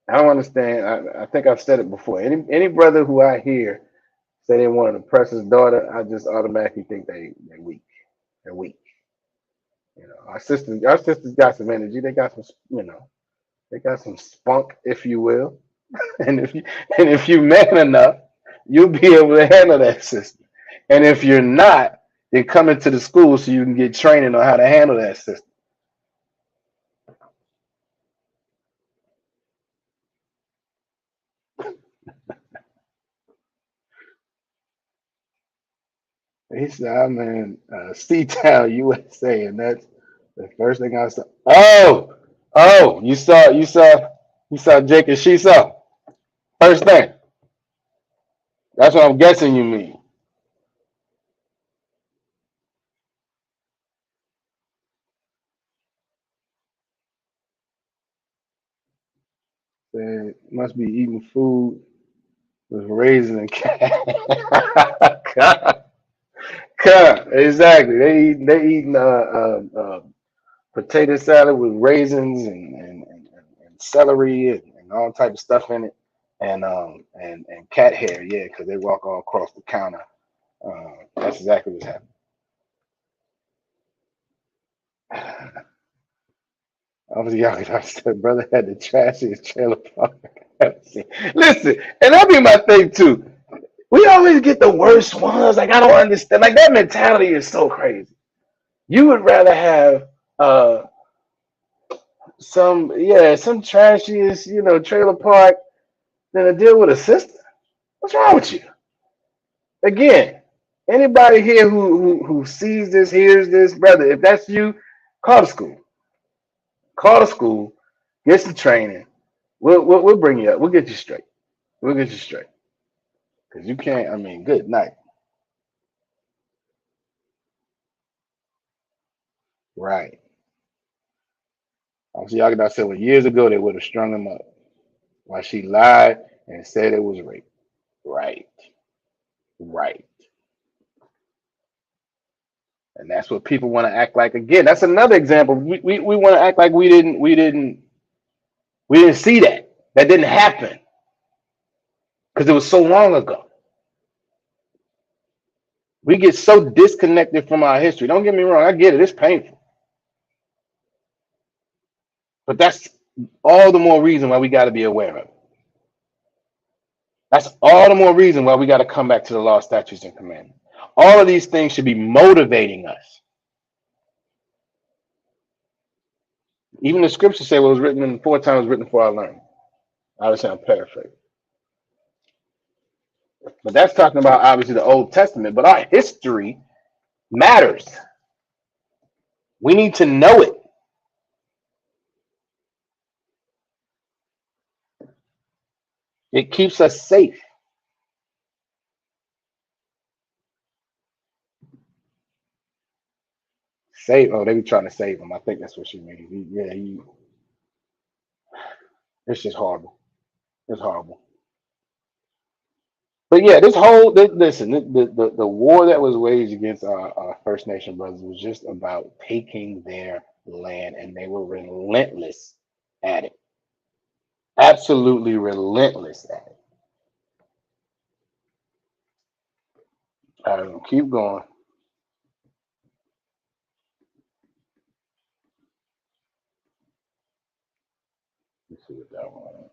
I don't understand. I think I've said it before. Any brother who I hear say they want an oppressor's daughter, I just automatically think they're weak. They're weak. You know, our sisters got some energy. They got some, they got some spunk, if you will. And if you man enough, you'll be able to handle that system. And if you're not, then come into the school so you can get training on how to handle that system. He said, "I'm in Seatown, USA," and that's the first thing I saw. Oh, you saw Jake and she saw. First thing. That's what I'm guessing you mean. They must be eating food with raisins and cat. Exactly. They eating potato salad with raisins and celery and all type of stuff in it, and cat hair. Yeah, because they walk all across the counter. That's exactly what's happening. Obviously, y'all I said brother had the trashiest trailer park I've ever seen. Listen, and that'd be my thing too. We always get the worst ones. Like I don't understand. Like that mentality is so crazy. You would rather have some trashiest, trailer park than to deal with a sister. What's wrong with you? Again, anybody here who sees this, hears this, brother, if that's you, call the school. Call the school, get some training. We'll bring you up. We'll get you straight. We'll get you straight. Because you can't, I mean, good night. Right. Obviously, y'all said well, years ago they would have strung him up while she lied and said it was rape. Right. Right. And that's what people want to act like again. That's another example. We want to act like we didn't see that. That didn't happen because it was so long ago. We get so disconnected from our history. Don't get me wrong, I get it, it's painful. But that's all the more reason why we got to be aware of it. That's all the more reason why we got to come back to the law, statutes, and commandments. All of these things should be motivating us. Even the scriptures say what was written in 4 times written for our learning. Obviously, I'm paraphrasing. But that's talking about obviously the Old Testament. But our history matters. We need to know it. It keeps us safe. Save. Oh, they be trying to save him. I think that's what she means. It's just horrible. It's horrible. But yeah, listen, the war that was waged against our First Nation brothers was just about taking their land, and they were relentless at it. Absolutely relentless at it. All right, keep going. Let's see what that one.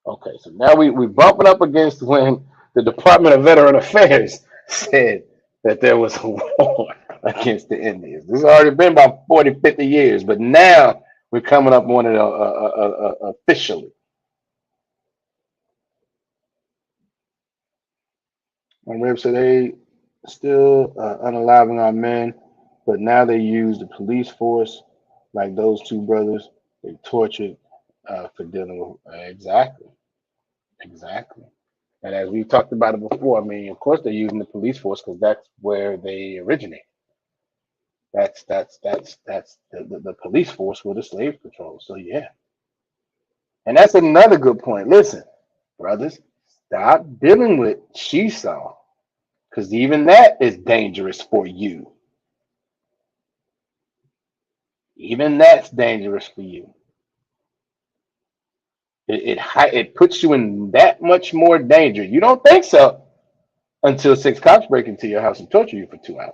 Okay, so now we bumping up against when the Department of Veteran Affairs said that there was a war against the Indians. This has already been about 40, 50 years, but now we're coming up on it officially. And Rip said they still unaliving our men, but now they use the police force like those two brothers. They tortured for dealing with exactly, exactly. And as we talked about it before, I mean, of course they're using the police force because that's where they originate. That's the police force with the slave patrol. So yeah, and that's another good point. Listen, brothers, stop dealing with Esau because even that is dangerous for you. Even that's dangerous for you. It puts you in that much more danger. You don't think so until six cops break into your house and torture you for 2 hours.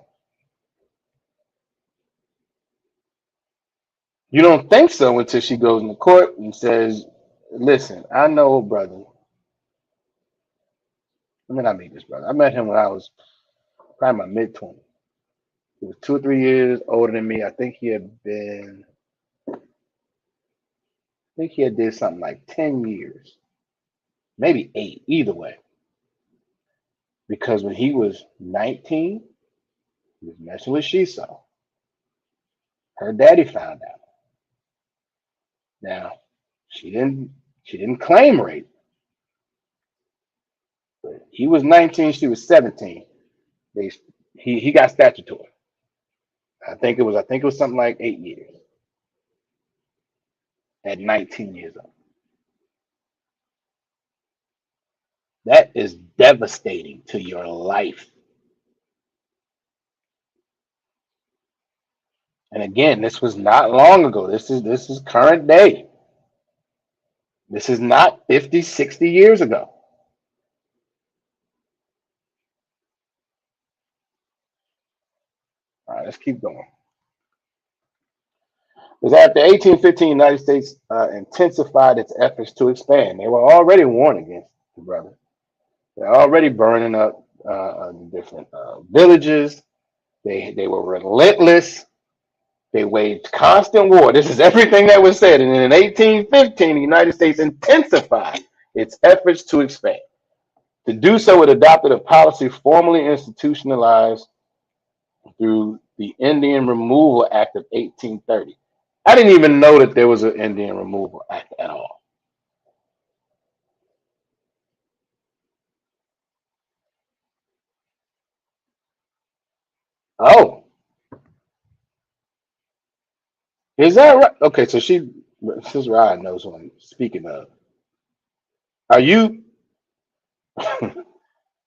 You don't think so until she goes into court and says, "Listen, I know, brother. I mean, I meet this brother. I met him when I was probably my mid 20s. He was 2 or 3 years older than me. I think he had did something like 10 years, maybe 8, either way. Because when he was 19, he was messing with Esau. Her daddy found out. Now, she didn't she didn't claim rape, but he was 19, she was 17. They he got statutory. I think it was something like 8 years at 19 years old. That is devastating to your life. And again, this was not long ago. This is current day. This is not 50, 60 years ago. All right, let's keep going. Because after 1815, the United States intensified its efforts to expand. They were already warned against the brother. They're already burning up different villages. They were relentless. They waged constant war. This is everything that was said. And in 1815, the United States intensified its efforts to expand. To do so, it adopted a policy formally institutionalized through the Indian Removal Act of 1830. I didn't even know that there was an Indian Removal Act at all. Oh, is that right? Okay, so Sister Rod knows what I'm speaking of. Are you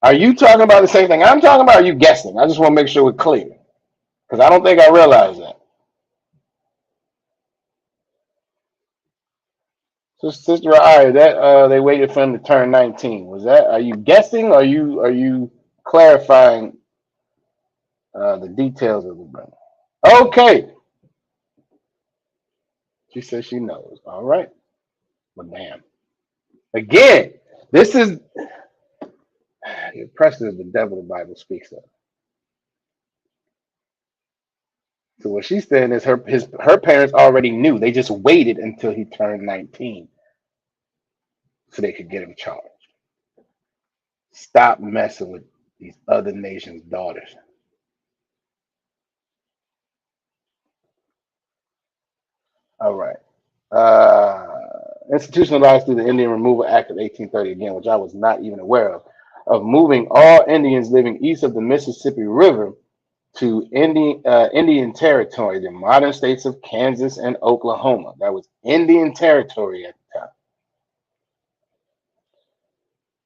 are you talking about the same thing I'm talking about? Or are you guessing? I just want to make sure we're clear because I don't think I realized that. So, Sister Rod, that they waited for him to turn 19. Was that? Are you guessing? Or are you clarifying the details of the brother? Okay, she says she knows. All right, but damn. Again, this is the precedent the devil the Bible speaks of. So what she's saying is her parents already knew. They just waited until he turned 19 so they could get him charged. Stop messing with these other nations' daughters. All right. Uh, Institutionalized through the Indian Removal Act of 1830, again, which I was not even aware of moving all Indians living east of the Mississippi River to Indian Territory, the modern states of Kansas and Oklahoma. That was Indian Territory at the time.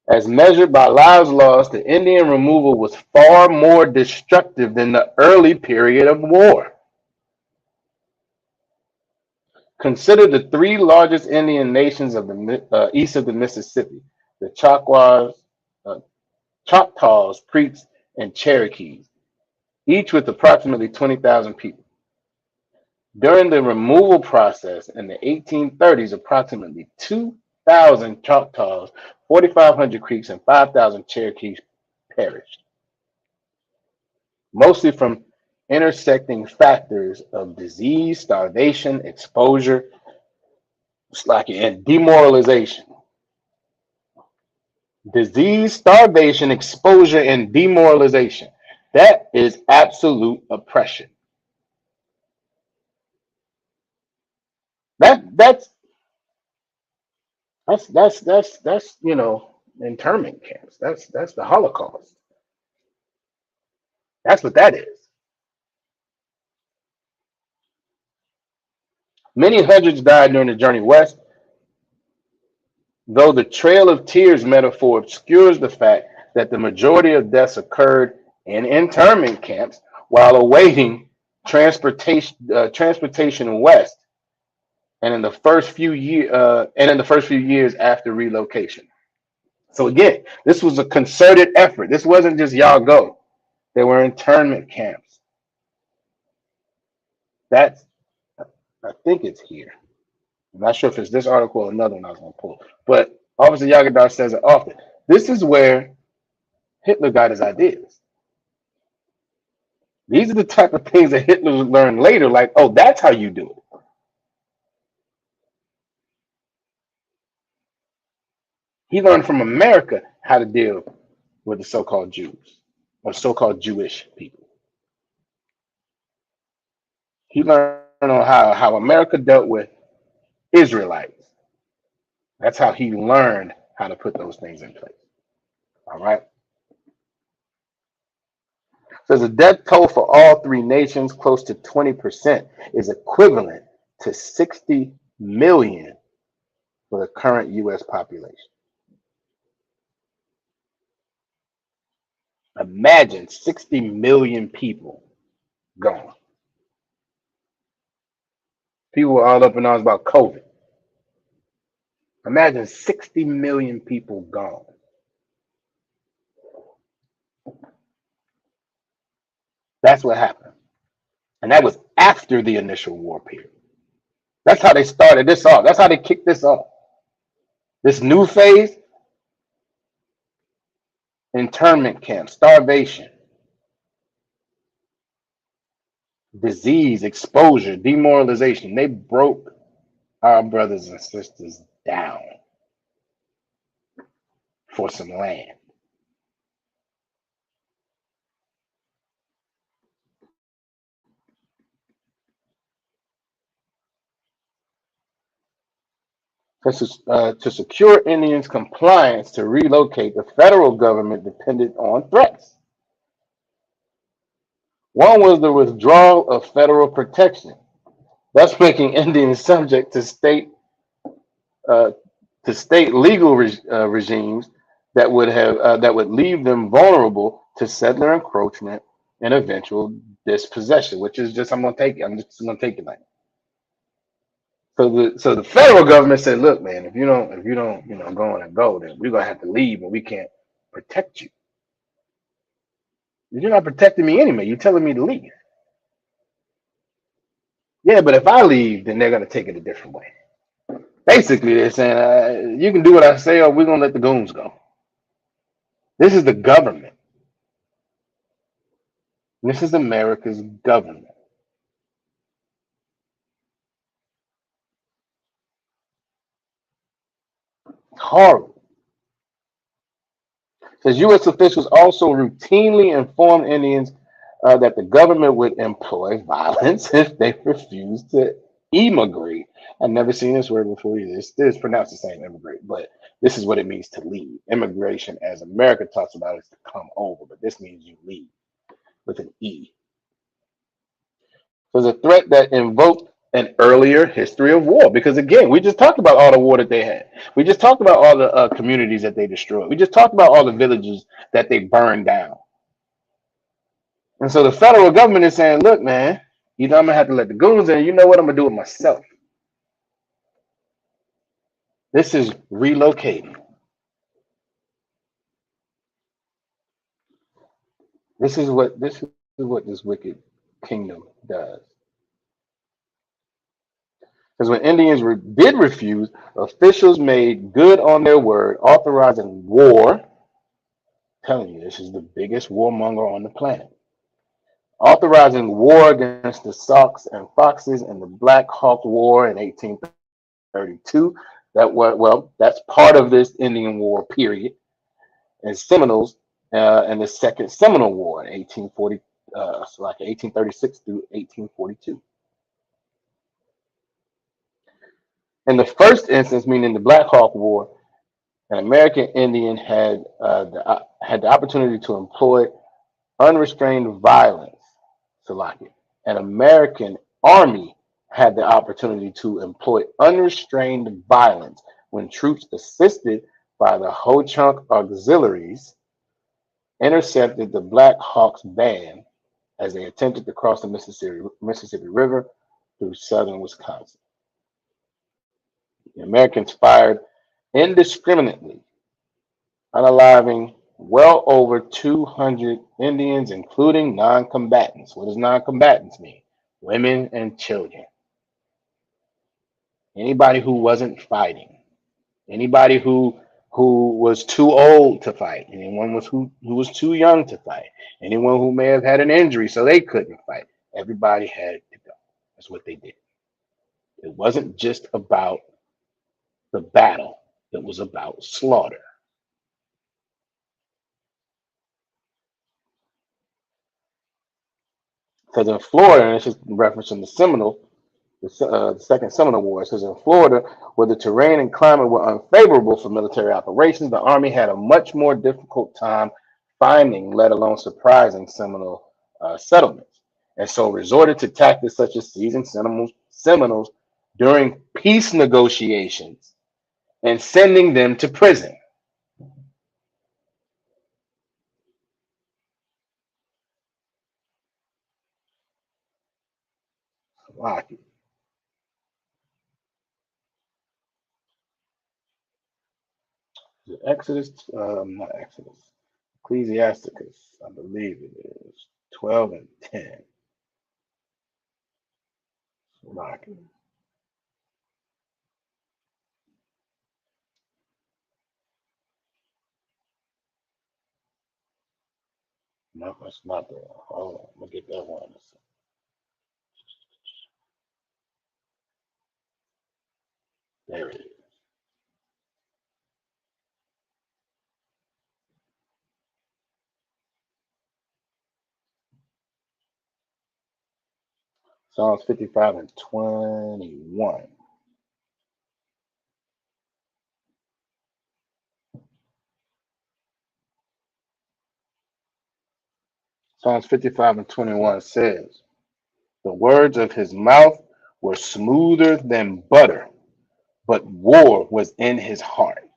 As measured by lives lost, the Indian removal was far more destructive than the early period of war. Consider the three largest Indian nations of the east of the Mississippi: the uh, Choctaws, Creeks, and Cherokees, each with approximately 20,000 people. During the removal process in the 1830s, approximately 2,000 Choctaws, 4,500 Creeks, and 5,000 Cherokees perished, mostly from intersecting factors of disease, starvation, exposure, and demoralization. Disease, starvation, exposure, and demoralization. That is absolute oppression. That's that's internment camps. That's the Holocaust. That's what that is. Many hundreds died during the journey west, though the Trail of Tears metaphor obscures the fact that the majority of deaths occurred in internment camps while awaiting transportation west, and in the first few years after relocation. So again, this was a concerted effort. This wasn't just y'all go. There were internment camps. That's I think it's here. I'm not sure if it's this article or another one I was going to pull. But Officer Yagadar says it often. This is where Hitler got his ideas. These are the type of things that Hitler learned later, like, oh, that's how you do it. He learned from America how to deal with the so-called Jews or so-called Jewish people. He learned on how America dealt with Israelites. That's how he learned how to put those things in place. All right. So the death toll for all three nations, close to 20%, is equivalent to 60 million for the current U.S. population. Imagine 60 million people gone. People were all up in arms about COVID. Imagine 60 million people gone. That's what happened. And that was after the initial war period. That's how they started this off. That's how they kicked this off. This new phase, internment camps, starvation, disease, exposure, demoralization. They broke our brothers and sisters down for some land. To secure Indians' compliance to relocate, the federal government depended on threats. One was the withdrawal of federal protection, thus making Indians subject uh, to state legal regimes that would leave them vulnerable to settler encroachment and eventual dispossession. Which is just I'm just gonna take it like that. So the federal government said, look, man, if you don't go on and go, then we're gonna have to leave and we can't protect you. You're not protecting me anyway. You're telling me to leave. Yeah, but if I leave, then they're gonna take it a different way. Basically, they're saying you can do what I say, or we're gonna let the goons go. This is the government. This is America's government. Horrible. Says U.S. officials also routinely informed Indians that the government would employ violence if they refused to immigrate. I've never seen this word before either. It's pronounced the same, immigrate, but this is what it means to leave. Immigration, as America talks about, is to come over, but this means you leave with an E. So it's a threat that invoked an earlier history of war. Because again, we just talked about all the war that they had. We just talked about all the communities that they destroyed. We just talked about all the villages that they burned down. And so the federal government is saying, look, man, either I'm going to have to let the goons in, you know what, I'm going to do it myself. This is relocating. This is what this wicked kingdom does. Because when did refuse, officials made good on their word, authorizing war. Telling you, this is the biggest warmonger on the planet. Authorizing war against the Sox and Foxes in the Black Hawk War in 1832. That's part of this Indian War period. And Seminoles and the Second Seminole War in 1840, so like 1836 through 1842. In the first instance, meaning the Black Hawk War, an American Indian had the opportunity to employ unrestrained violence. Salaki. An American army had the opportunity to employ unrestrained violence when troops assisted by the Ho Chunk auxiliaries intercepted the Black Hawks band as they attempted to cross the Mississippi River through southern Wisconsin. The Americans fired indiscriminately, unaliving well over 200 Indians, including non-combatants. What does non-combatants mean? Women and children. Anybody who wasn't fighting. Anybody who was too old to fight. Anyone who was too young to fight. Anyone who may have had an injury so they couldn't fight. Everybody had to go. That's what they did. It wasn't just about the battle. It was about slaughter. Because in Florida, and it's just referencing the Seminole, the Second Seminole War. It says in Florida, where the terrain and climate were unfavorable for military operations, the Army had a much more difficult time finding, let alone surprising, Seminole settlements, and so resorted to tactics such as seizing Seminoles during peace negotiations and sending them to prison. Wow. Exodus, not Exodus, Ecclesiasticus, I believe it is 12 and 10. Wow. No, that's not the one. Hold on, I'm gonna get that one. There it is. Psalms 55 and 21. Psalms 55 and 21 says, the words of his mouth were smoother than butter, but war was in his heart.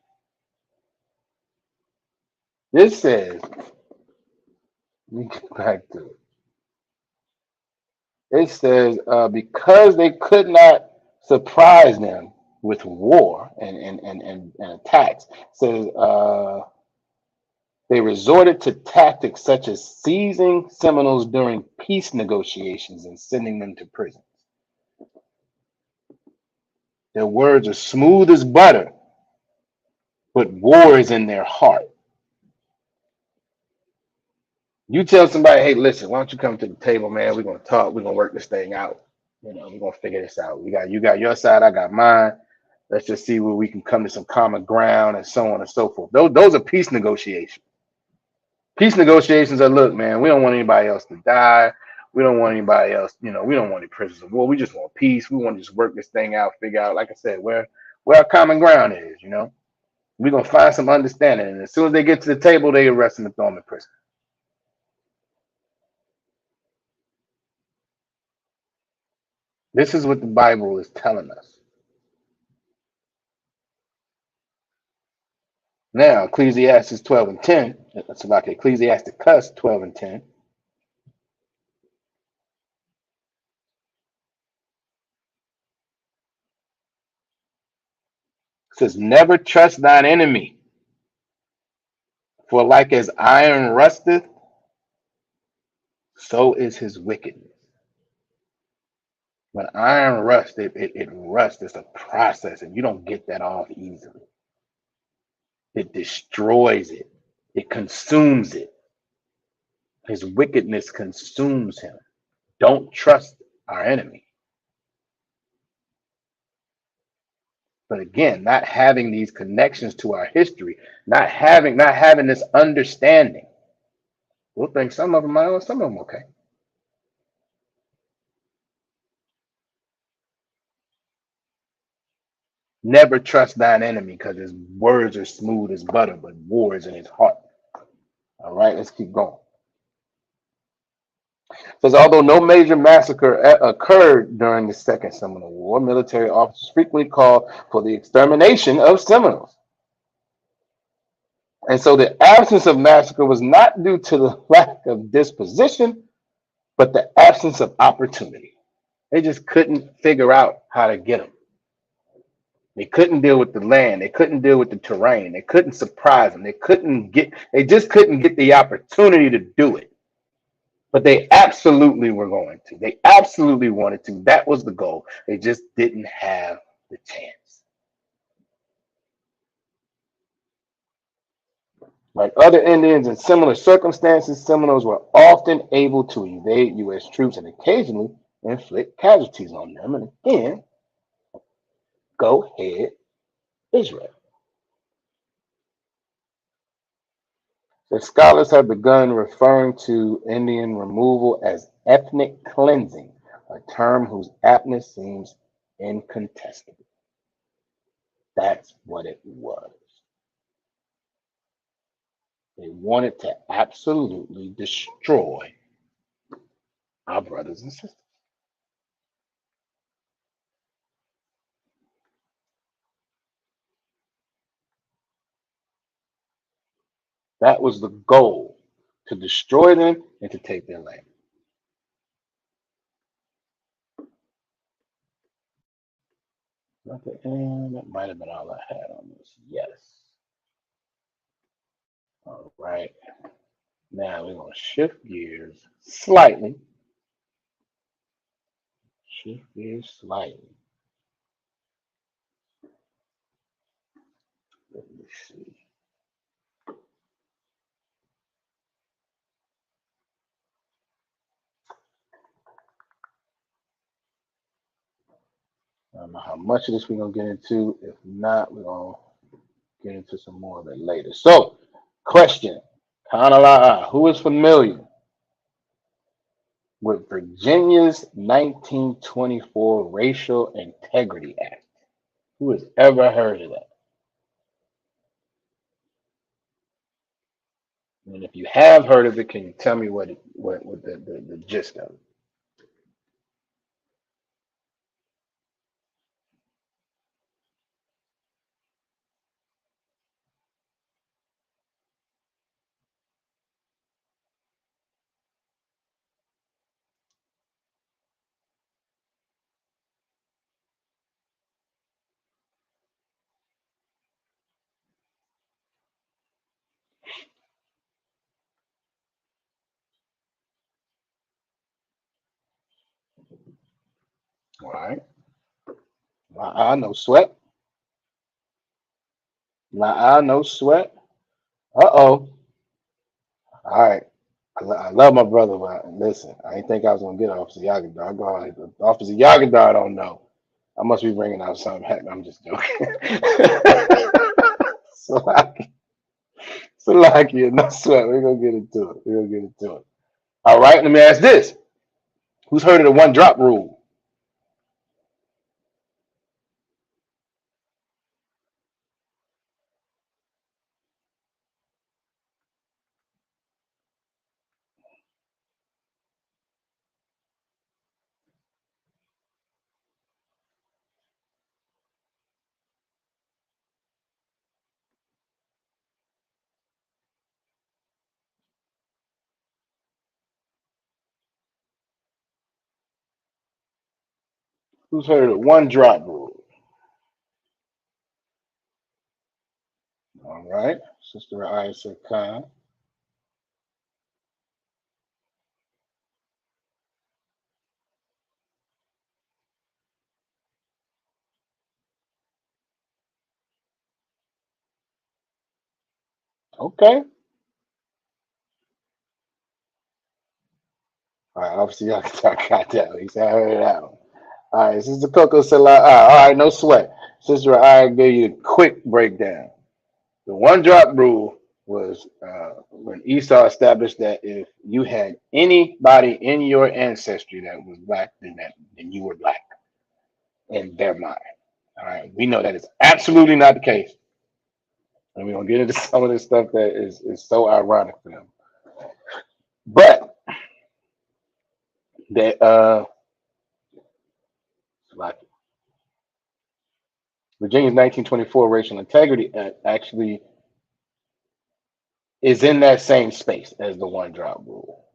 This says, let me get back to it. It says, because they could not surprise them with war and attacks, it says, they resorted to tactics such as seizing Seminoles during peace negotiations and sending them to prison. Their words are smooth as butter, but war is in their heart. You tell somebody, hey, listen, why don't you come to the table, man? We're gonna talk, we're gonna work this thing out. We're gonna figure this out. You got your side, I got mine. Let's just see where we can come to some common ground and so on and so forth. Those are peace negotiations. Peace negotiations are, look, man, we don't want anybody else to die. We don't want anybody else, we don't want any prisoners of war. We just want peace. We want to just work this thing out, figure out, like I said, where our common ground is. We're gonna find some understanding. And as soon as they get to the table, they arrest them and throw them in prison. This is what the Bible is telling us. Now, Ecclesiastes 12 and 10, it's like Ecclesiasticus 12 and 10, says, never trust thine enemy, for like as iron rusteth, so is his wickedness. When iron rusts, it rusts. It's a process, and you don't get that off easily. It destroys it. It consumes it. His wickedness consumes him. Don't trust our enemy. But again, not having these connections to our history, not having this understanding, we'll think some of them are, some of them okay. Never trust thine enemy, because his words are smooth as butter, but war is in his heart. All right, let's keep going. It says, although no major massacre occurred during the Second Seminole War, military officers frequently called for the extermination of Seminoles. And so the absence of massacre was not due to the lack of disposition, but the absence of opportunity. They just couldn't figure out how to get them. They couldn't deal with the land. They couldn't deal with the terrain. They couldn't surprise them. They just couldn't get the opportunity to do it. But they absolutely were going to. They absolutely wanted to. That was the goal. They just didn't have the chance. Like other Indians in similar circumstances, Seminoles were often able to evade U.S. troops and occasionally inflict casualties on them. And again, go ahead, Israel. The scholars have begun referring to Indian removal as ethnic cleansing, a term whose aptness seems incontestable. That's what it was. They wanted to absolutely destroy our brothers and sisters. That was the goal, to destroy them and to take their land. At the end, that might have been all I had on this. Yes. All right. Now we're going to shift gears slightly. Shift gears slightly. Let me see. I don't know how much of this we're going to get into. If not, we're going to get into some more of it later. So, question. Kanala'a, who is familiar with Virginia's 1924 Racial Integrity Act? Who has ever heard of that? And if you have heard of it, can you tell me what the gist of it? All right. No sweat. No sweat. Uh-oh. All right. I love my brother, but listen, I didn't think I was gonna get Officer Yagadar. Officer Yagadar don't know. I must be bringing out something. Heck, I'm just joking. Salaki, Salaki, no sweat. We're gonna get into it. We're gonna get into it. All right. Let me ask this: who's heard of the one drop rule? Who's heard of the one drop rule? right, Sister ISUPK. Okay. All right, obviously I got that. At least I heard that one. All right, Sister Coco said, all right, no sweat. Sister, I gave you a quick breakdown. The one drop rule was when Esau established that if you had anybody in your ancestry that was black, then you were black in their mind. All right, we know that is absolutely not the case, and we're gonna get into some of this stuff that is so ironic for them. But that like Virginia's 1924 Racial Integrity Act actually is in that same space as the one drop rule,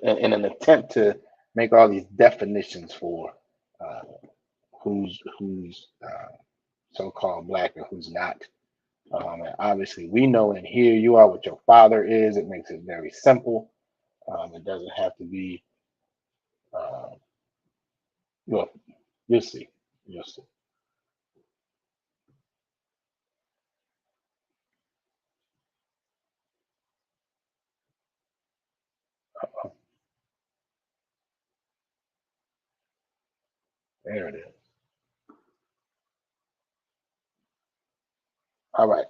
in an attempt to make all these definitions for uh, who's so-called black and who's not. And obviously, we know in here you are what your father is. It makes it very simple. It doesn't have to be. Uh, well, you'll see. You'll see. There it is. All right.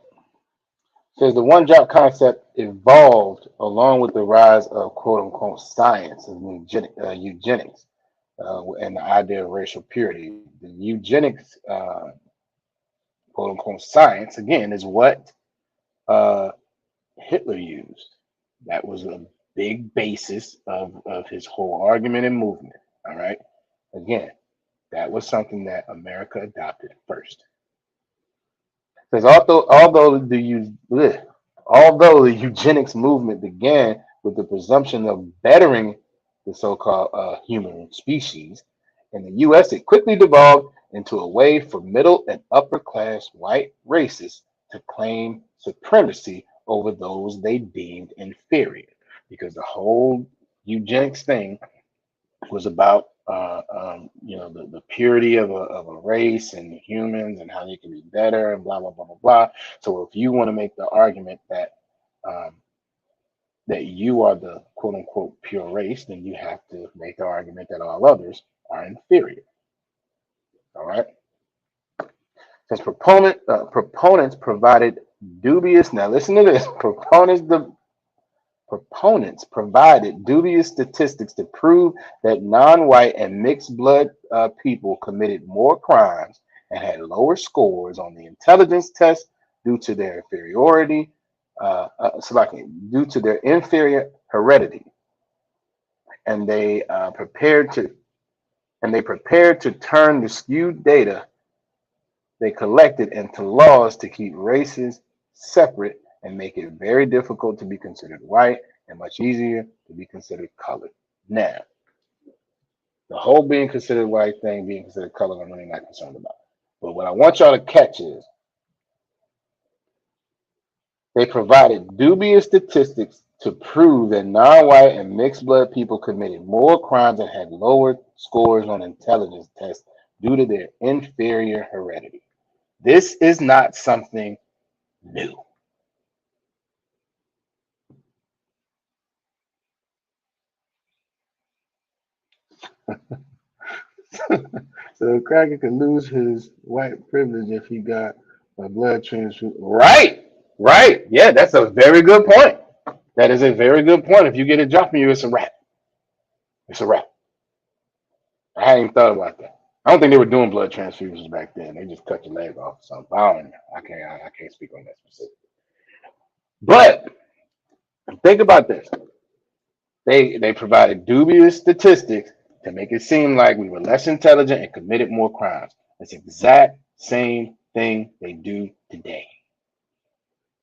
Says the one drop concept evolved along with the rise of quote unquote science and eugenics and the idea of racial purity. The eugenics, quote unquote science, again, is what uh, Hitler used. That was a big basis of his whole argument and movement. All right. Again, that was something that America adopted first. Because although the eugenics movement began with the presumption of bettering the so-called human species, in the U.S. it quickly devolved into a way for middle and upper class white racists to claim supremacy over those they deemed inferior. Because the whole eugenics thing was about the purity of a race and humans and how they can be better and blah blah blah blah blah. So if you want to make the argument um, that you are the quote unquote pure race, then you have to make the argument that all others are inferior. All right. Since proponents provided dubious. Now listen to this. Proponents provided dubious statistics to prove that non-white and mixed blood people committed more crimes and had lower scores on the intelligence test due to their inferiority, due to their inferior heredity, and they prepared to turn the skewed data they collected into laws to keep races separate and make it very difficult to be considered white and much easier to be considered colored. Now, the whole being considered white thing, being considered colored, I'm really not concerned about. But what I want y'all to catch is they provided dubious statistics to prove that non-white and mixed blood people committed more crimes and had lower scores on intelligence tests due to their inferior heredity. This is not something new. So Cracker could lose his white privilege if he got a blood transfusion. Right, right. Yeah, that's a very good point. That is a very good point. If you get a drop in you, it's a wrap. It's a wrap. I hadn't even thought about that. I don't think they were doing blood transfusions back then. They just cut your leg off or something. I don't know. I can't speak on that specifically. But think about this. They provided dubious statistics to make it seem like we were less intelligent and committed more crimes. That's the exact same thing they do today.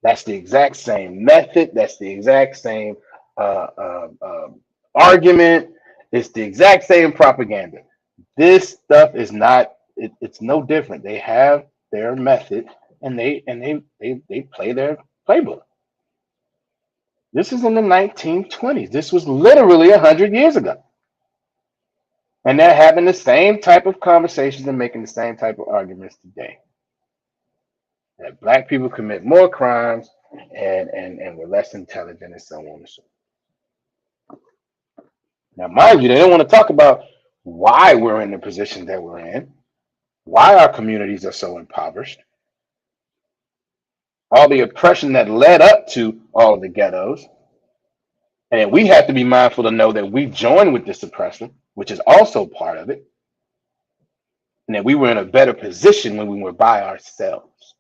That's the exact same method. That's the exact same uh, uh, um, argument. It's the exact same propaganda. This stuff is not. It's no different. They have their method, and they play their playbook. This is in the 1920s. This was literally 100 years ago, and they're having the same type of conversations and making the same type of arguments today. That black people commit more crimes and we're less intelligent and so on and so forth. Now, mind you, they don't want to talk about why we're in the position that we're in, why our communities are so impoverished, all the oppression that led up to all of the ghettos. And we have to be mindful to know that we joined with this oppression, which is also part of it, and that we were in a better position when we were by ourselves.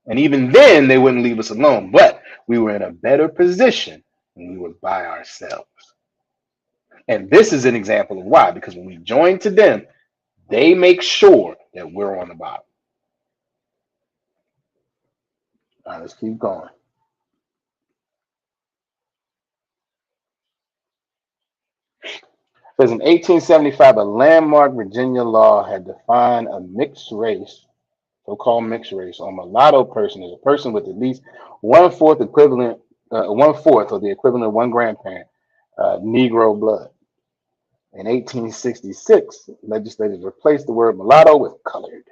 And even then, they wouldn't leave us alone, but we were in a better position when we were by ourselves. And this is an example of why, because when we join to them, they make sure that we're on the bottom. All right, let's keep going. Because in 1875, a landmark Virginia law had defined a mixed race, so-called mixed race, or mulatto person as a person with at least one-fourth of the equivalent of one grandparent, Negro blood. In 1866, legislators replaced the word mulatto with colored,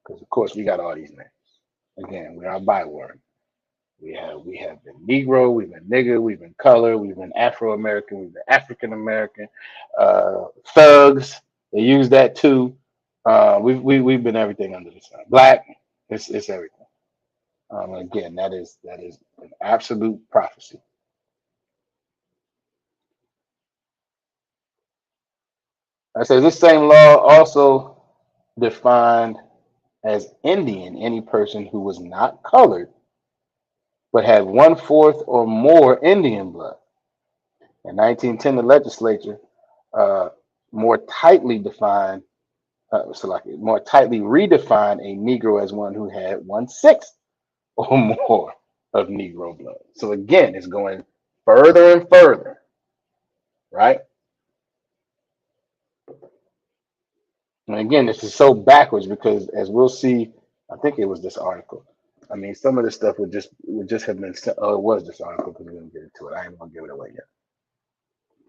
because of course we got all these names. Again, we're our byword. We have been Negro, we've been nigger, we've been color, we've been Afro American, we've been African American, thugs. They use that too. We've been everything under the sun. Black, it's everything. Again, that is an absolute prophecy. I say this same law also defined as Indian any person who was not colored but had one-fourth or more Indian blood. In 1910, the legislature uh, more tightly defined, more tightly redefined a Negro as one who had one-sixth or more of Negro blood. So again, it's going further and further, right? And again, this is so backwards because, as we'll see, I think it was this article. I mean, some of this stuff would just have been. Oh, it was this article because we're gonna get into it. I ain't gonna give it away yet.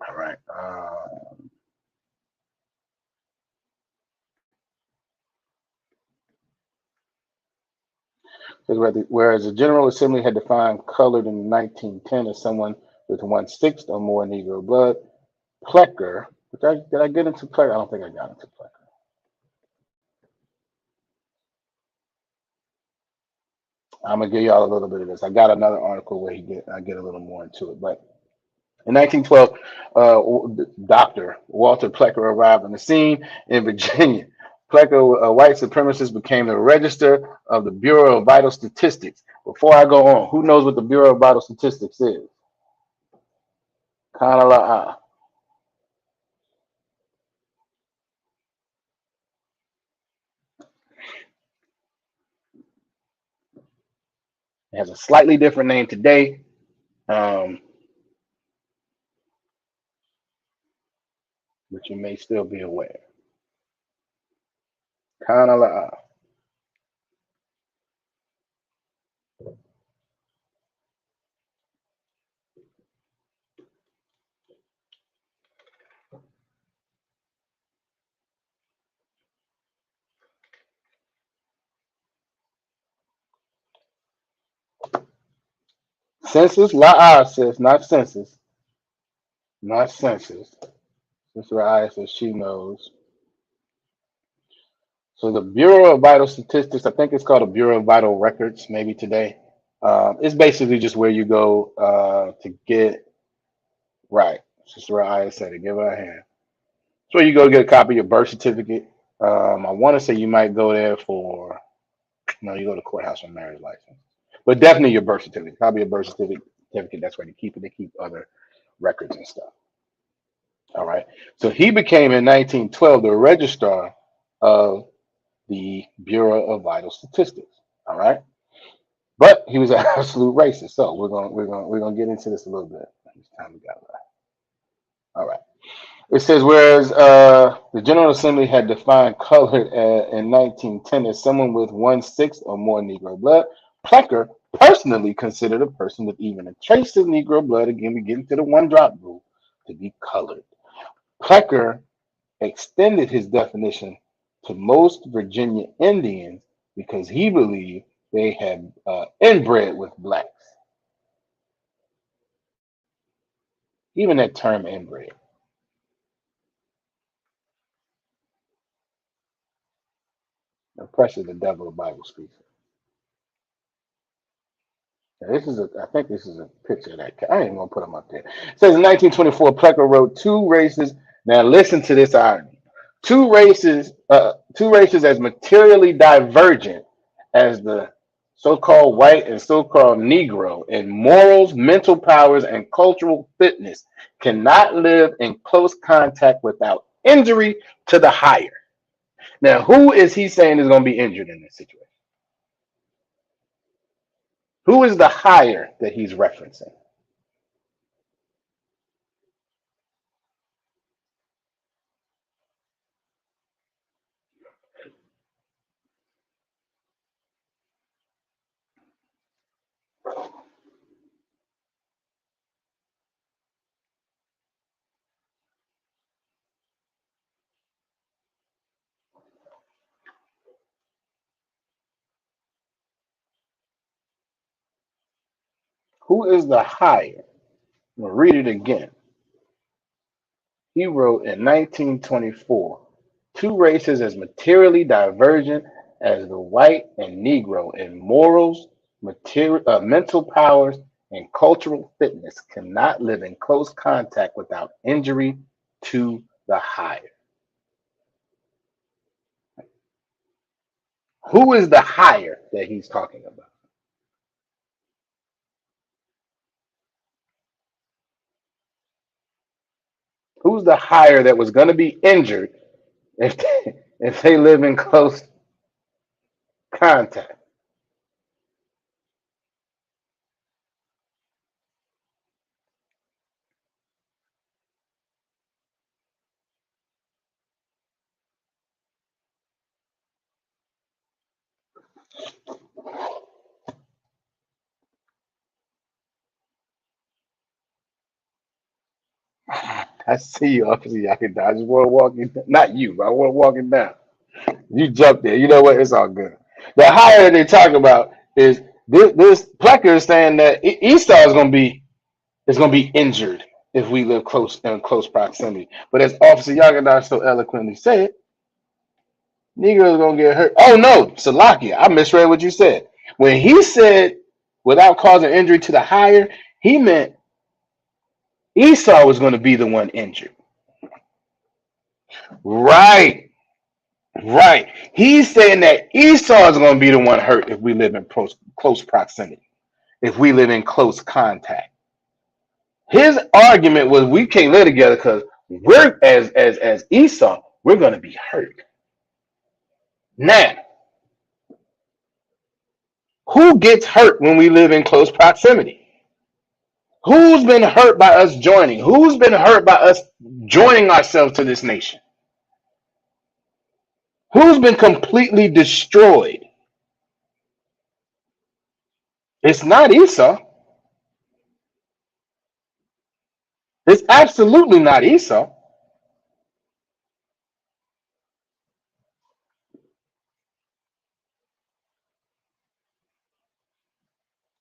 All right. Whereas the General Assembly had defined colored in 1910 as someone with one-sixth or more Negro blood, Plecker. Did I get into Plecker? I don't think I got into Plecker. I'm gonna give y'all a little bit of this. I got another article where I get a little more into it. But in 1912, Dr. Walter Plecker arrived on the scene in Virginia. Plecker, a white supremacist, became the register of the Bureau of Vital Statistics. Before I go on, who knows what the Bureau of Vital Statistics is? Kanala. It has a slightly different name today, um, but you may still be aware. Kanala. Census, la says, not census, not census. Sister I says she knows. So the Bureau of Vital Statistics, I think it's called the Bureau of Vital Records, maybe today. It's basically just where you go to get right. Sister I said it. Give her a hand. It's where you go get a copy of your birth certificate. I want to say you might go there for no, you go to courthouse for marriage license, but definitely your birth certificate. Copy of birth certificate. That's where they keep it. They keep other records and stuff. All right. So he became in 1912 the registrar of the Bureau of Vital Statistics. All right. But he was an absolute racist. So we're gonna get into this a little bit. It's time to go. All right. It says, whereas the General Assembly had defined colored in 1910 as someone with one-sixth or more Negro blood, Plecker personally considered a person with even a trace of Negro blood, again, we get into the one-drop rule, to be colored. Plecker extended his definition to most Virginia Indians because he believed they had inbred with blacks. Even that term inbred. Oppressor, the devil, the Bible speaks. Now, this is I think this is a picture of that. I ain't gonna put them up there. It says in 1924, Plecker wrote two races. Now listen to this irony: two races as materially divergent as the so-called white and so-called Negro in morals, mental powers, and cultural fitness cannot live in close contact without injury to the higher. Now, who is he saying is going to be injured in this situation? Who is the higher that he's referencing? Who is the higher? I'm going to read it again. He wrote in 1924, two races as materially divergent as the white and Negro in morals, mental powers, and cultural fitness cannot live in close contact without injury to the higher. Who is the higher that he's talking about? Who's the higher that was going to be injured if they live in close contact? I see you, Officer Yakida. I just want to walk you, not you, but I want to walk it down. You jumped there. You know what? It's all good. The higher they talk about is this Plecker is saying that Esau is going to be injured if we live close in close proximity. But as Officer Yagadar so eloquently said, Negro is going to get hurt. Oh no, Salakia, I misread what you said. When he said without causing injury to the higher, he meant Esau was going to be the one injured. Right, right. He's saying that Esau is going to be the one hurt if we live in close proximity, if we live in close contact. His argument was we can't live together because we're as Esau, we're going to be hurt. Now, who gets hurt when we live in close proximity? Who's been hurt by us joining? Who's been hurt by us joining ourselves to this nation? Who's been completely destroyed? It's not Esau. It's absolutely not Esau.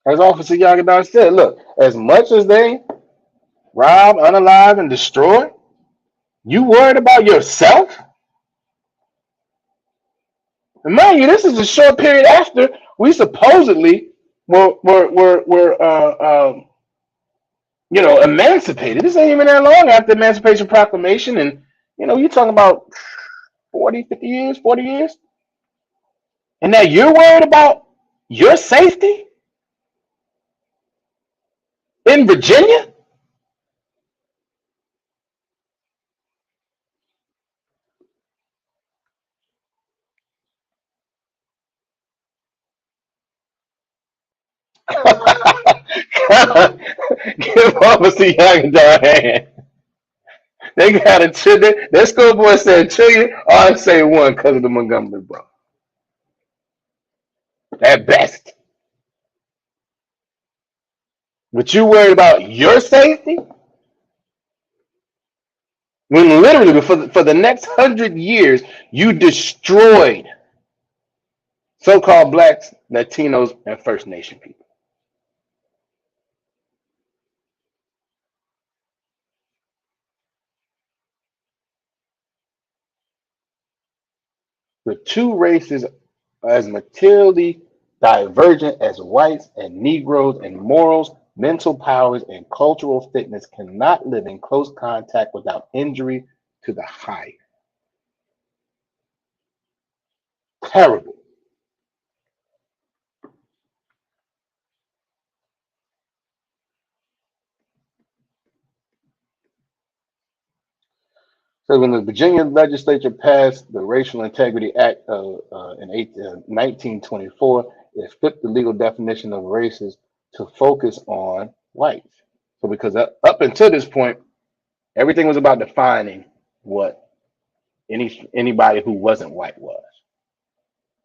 As Officer Yagadar said, look, as much as they rob, unalive, and destroy, you worried about yourself? And mind you, this is a short period after we supposedly were emancipated. This ain't even that long after the Emancipation Proclamation, and you're talking about 40, 50 years, 40 years, and now you're worried about your safety in Virginia. Give Officer Young a hand. They got a trillion. Their school board said trillion. I say one because of the Montgomery bro. At best. But you worried about your safety when literally for the next 100 years you destroyed so-called blacks, Latinos, and First Nation people. The two races as materially divergent as whites and Negroes in morals, mental powers, and cultural fitness cannot live in close contact without injury to the higher. Terrible. So when the Virginia legislature passed the Racial Integrity Act in 1924, it flipped the legal definition of races to focus on whites. So because up until this point, everything was about defining what anybody who wasn't white was.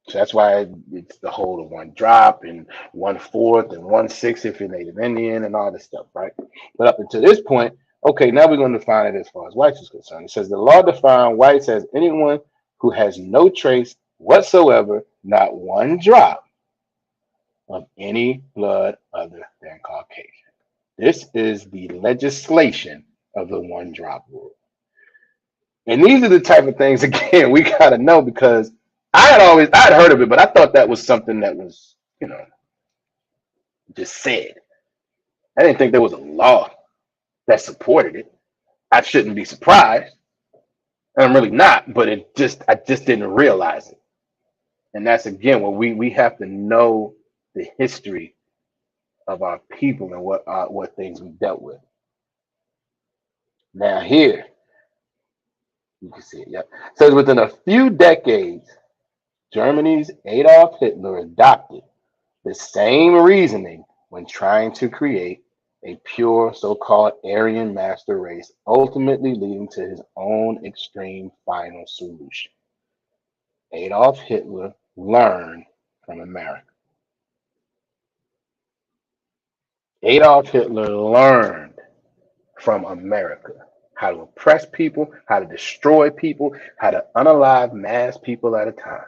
So that's why it's the whole of one drop and 1/4 and 1/6 if you're Native Indian and all this stuff, right? But up until this point, okay, now we're going to define it as far as whites is concerned. It says the law defines whites as anyone who has no trace whatsoever, not one drop of any blood other than Caucasian. This is the legislation of the one drop rule. And these are the type of things again we gotta know because I'd heard of it, but I thought that was something that was, just said. I didn't think there was a law that supported it. I shouldn't be surprised. And I'm really not, but I just didn't realize it. And that's again where we have to know the history of our people and what things we dealt with. Now here, you can see it, yep. It says within a few decades, Germany's Adolf Hitler adopted the same reasoning when trying to create a pure so-called Aryan master race, ultimately leading to his own extreme final solution. Adolf Hitler learned from America. Adolf Hitler learned from America how to oppress people, how to destroy people, how to unalive mass people at a time.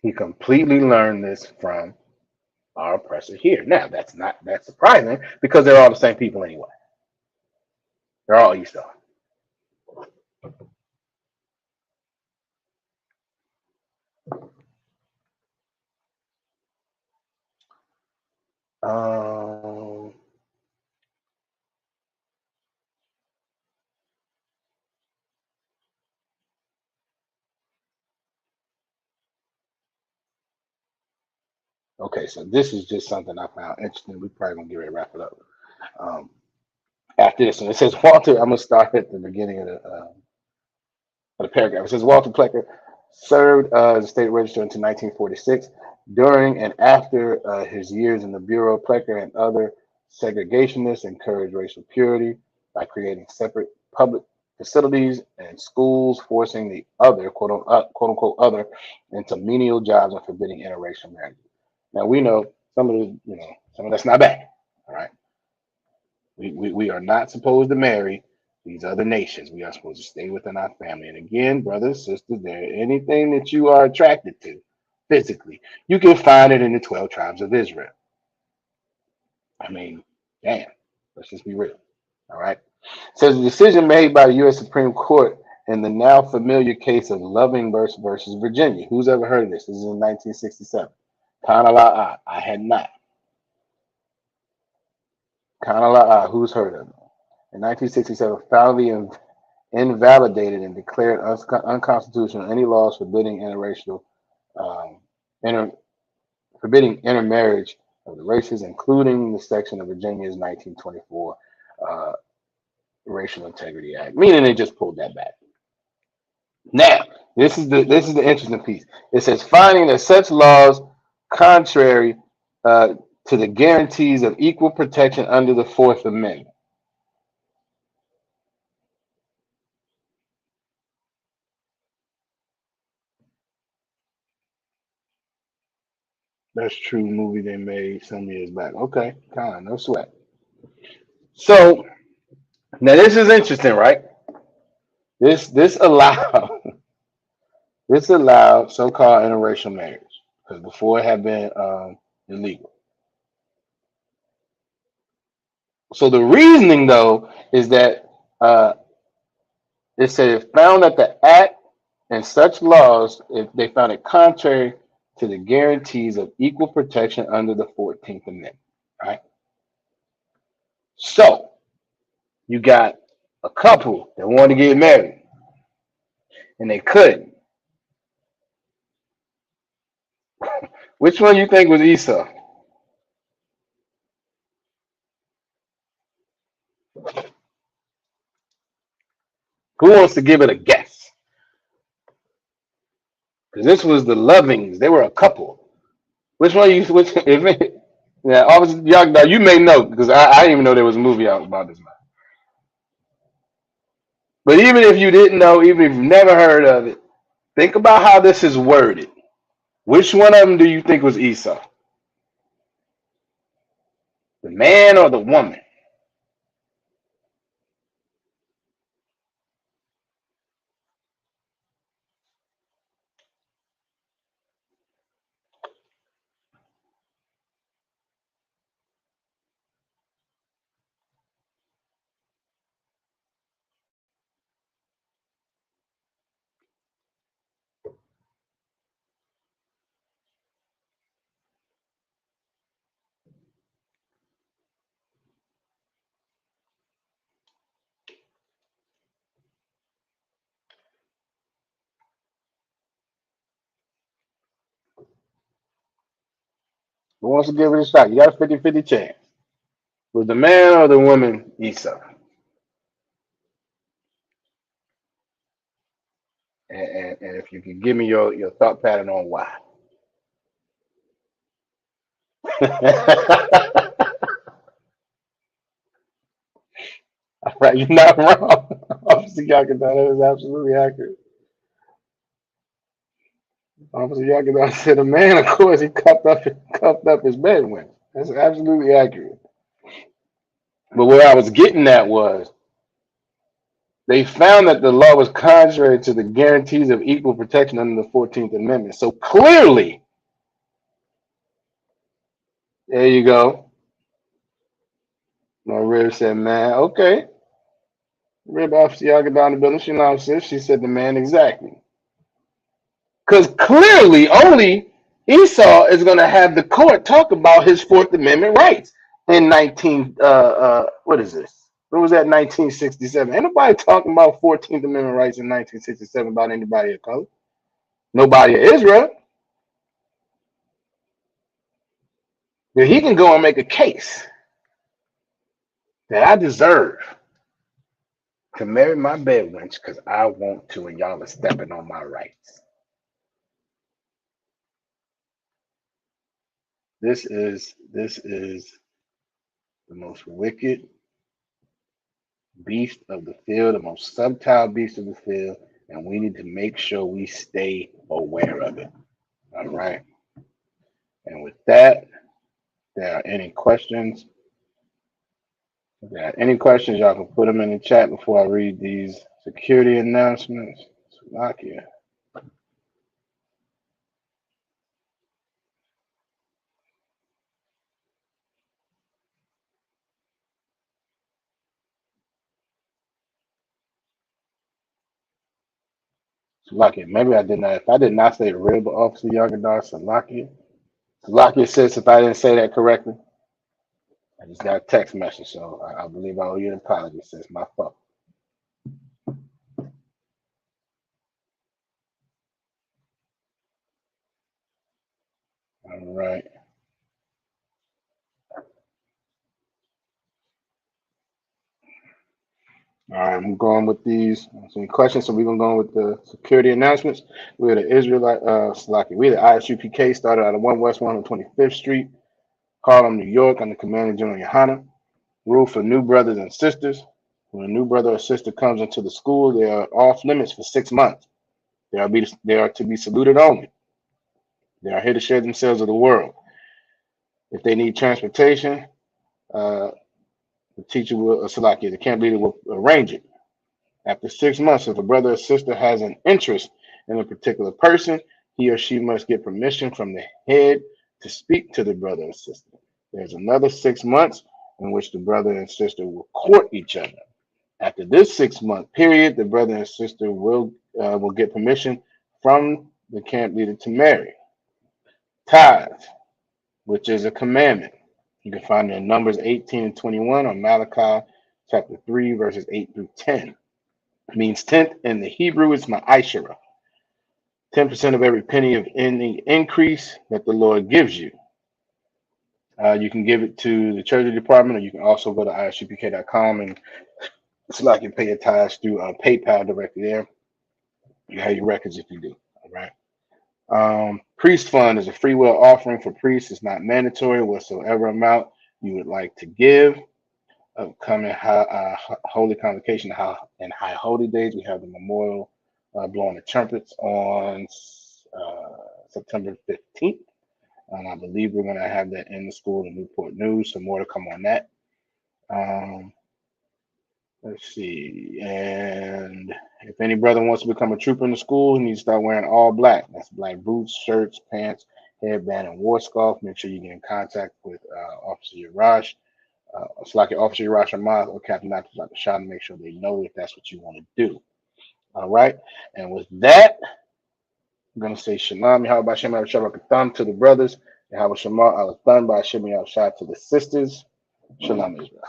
He completely learned this from our oppressor here. Now, that's not that surprising because they're all the same people anyway. They're all Esau. Um, okay, so this is just something I found interesting. We probably gonna get ready to wrap it up um, after this. And it says Walter. I'm gonna start at the beginning of the paragraph. It says Walter Plecker served as a state registrar until 1946. During and after his years in the bureau, Plecker and other segregationists encouraged racial purity by creating separate public facilities and schools, forcing the other, quote unquote, other into menial jobs and forbidding interracial marriage. Now we know some of that's not bad. All right. We are not supposed to marry these other nations. We are supposed to stay within our family. And again, brothers, sisters, there anything that you are attracted to physically, you can find it in the 12 tribes of Israel. I mean, damn, let's just be real. All right. It says the decision made by the U.S. Supreme Court in the now familiar case of Loving versus Virginia. Who's ever heard of this? This is in 1967. Kanala, I had not. Kanala, who's heard of it? In 1967, finally invalidated and declared unconstitutional any laws forbidding interracial, um, inter, forbidding intermarriage of the races, including the section of Virginia's 1924 uh, Racial Integrity Act. Meaning they just pulled that back. Now, this is the interesting piece. It says finding that such laws contrary uh, to the guarantees of equal protection under the Fourth Amendment. That's true. Movie they made some years back. Okay, kind, no sweat. So now this is interesting, right? This allowed this allowed so-called interracial marriage because before it had been illegal. So the reasoning though is that uh, it said it found that the act and such laws, if they found it contrary to the guarantees of equal protection under the 14th Amendment. Right. So you got a couple that wanted to get married and they couldn't. Which one you think was Esau? Who wants to give it a guess? Because this was the Lovings. They were a couple. Which one you? Which if it? Yeah, obviously, y'all, now you may know because I didn't even know there was a movie out about this man. But even if you didn't know, even if you've never heard of it, think about how this is worded. Which one of them do you think was Esau? The man or the woman? Who wants to give it a shot? You got a 50-50 chance. Was the man or the woman Esau? And if you could give me your thought pattern on why. Right, you're not wrong. Officer Yakadana is absolutely accurate. Officer Yakadana said a man, of course, he cuffed up his bedwin. That's absolutely accurate. But what I was getting at was they found that the law was contrary to the guarantees of equal protection under the 14th Amendment. So clearly, there you go. My Rib said, man, okay. Rib Officer Yakadana in the building. She know she said the man exactly. Because clearly, only Esau is going to have the court talk about his Fourth Amendment rights in 19. What is this? What was that? 1967. Ain't nobody talking about 14th Amendment rights in 1967 about anybody of color. Nobody of Israel. But he can go and make a case that I deserve to marry my bed wench because I want to, and y'all are stepping on my rights. This is the most wicked beast of the field, the most subtle beast of the field, and we need to make sure we stay aware of it. All right. And with that, if there are any questions? If there are any questions, y'all can put them in the chat before I read these security announcements. Slovakia. Slovakia. Maybe I did not. If I did not say rib officer Yagadar, Slovakia. Slovakia says if I didn't say that correctly. I just got a text message, so I believe I owe you an apology. Sis, my fault. All right. All right, I'm going with these. Some questions, so we're gonna go with the security announcements. We're the Israelite, Slovakia. We're the ISUPK, started out of 1 West 125th Street. Harlem, New York, under Commanding General Yohana. Rule for new brothers and sisters. When a new brother or sister comes into the school, they are off limits for 6 months. They are to be saluted only. They are here to share themselves with the world. If they need transportation, uh, the teacher will, Salakia, the camp leader will arrange it. After 6 months, if a brother or sister has an interest in a particular person, he or she must get permission from the head to speak to the brother or sister. There's another 6 months in which the brother and sister will court each other. After this 6 month period, the brother and sister will get permission from the camp leader to marry. Tithe, which is a commandment. You can find it in Numbers 18 and 21 or Malachi chapter 3, verses 8 through 10. It means tenth in the Hebrew is ma'ashara. 10% of every penny of any increase that the Lord gives you. You can give it to the Treasury Department, or you can also go to ISUPK.com and it's like you pay your tithes through PayPal directly there. You have your records if you do. All right. Priest fund is a free will offering for priests. It's not mandatory. Whatsoever amount you would like to give. Upcoming holy convocation and high holy days. We have the memorial blowing the trumpets on September 15th. And I believe we're going to have that in the school in Newport News. So more to come on that. Let's see. And if any brother wants to become a trooper in the school, he needs to start wearing all black. That's black boots, shirts, pants, headband, and war scarf. Make sure you get in contact with Officer Yarash. It's like Officer Yarash Ahmad or Captain Dr. Shah to make sure they know if that's what you want to do. All right. And with that, I'm going to say Shalom, Yahweh Shem Shabbat to the brothers, Yahweh Shema, I was done by Shem Shah to the sisters. Shalom, Israel.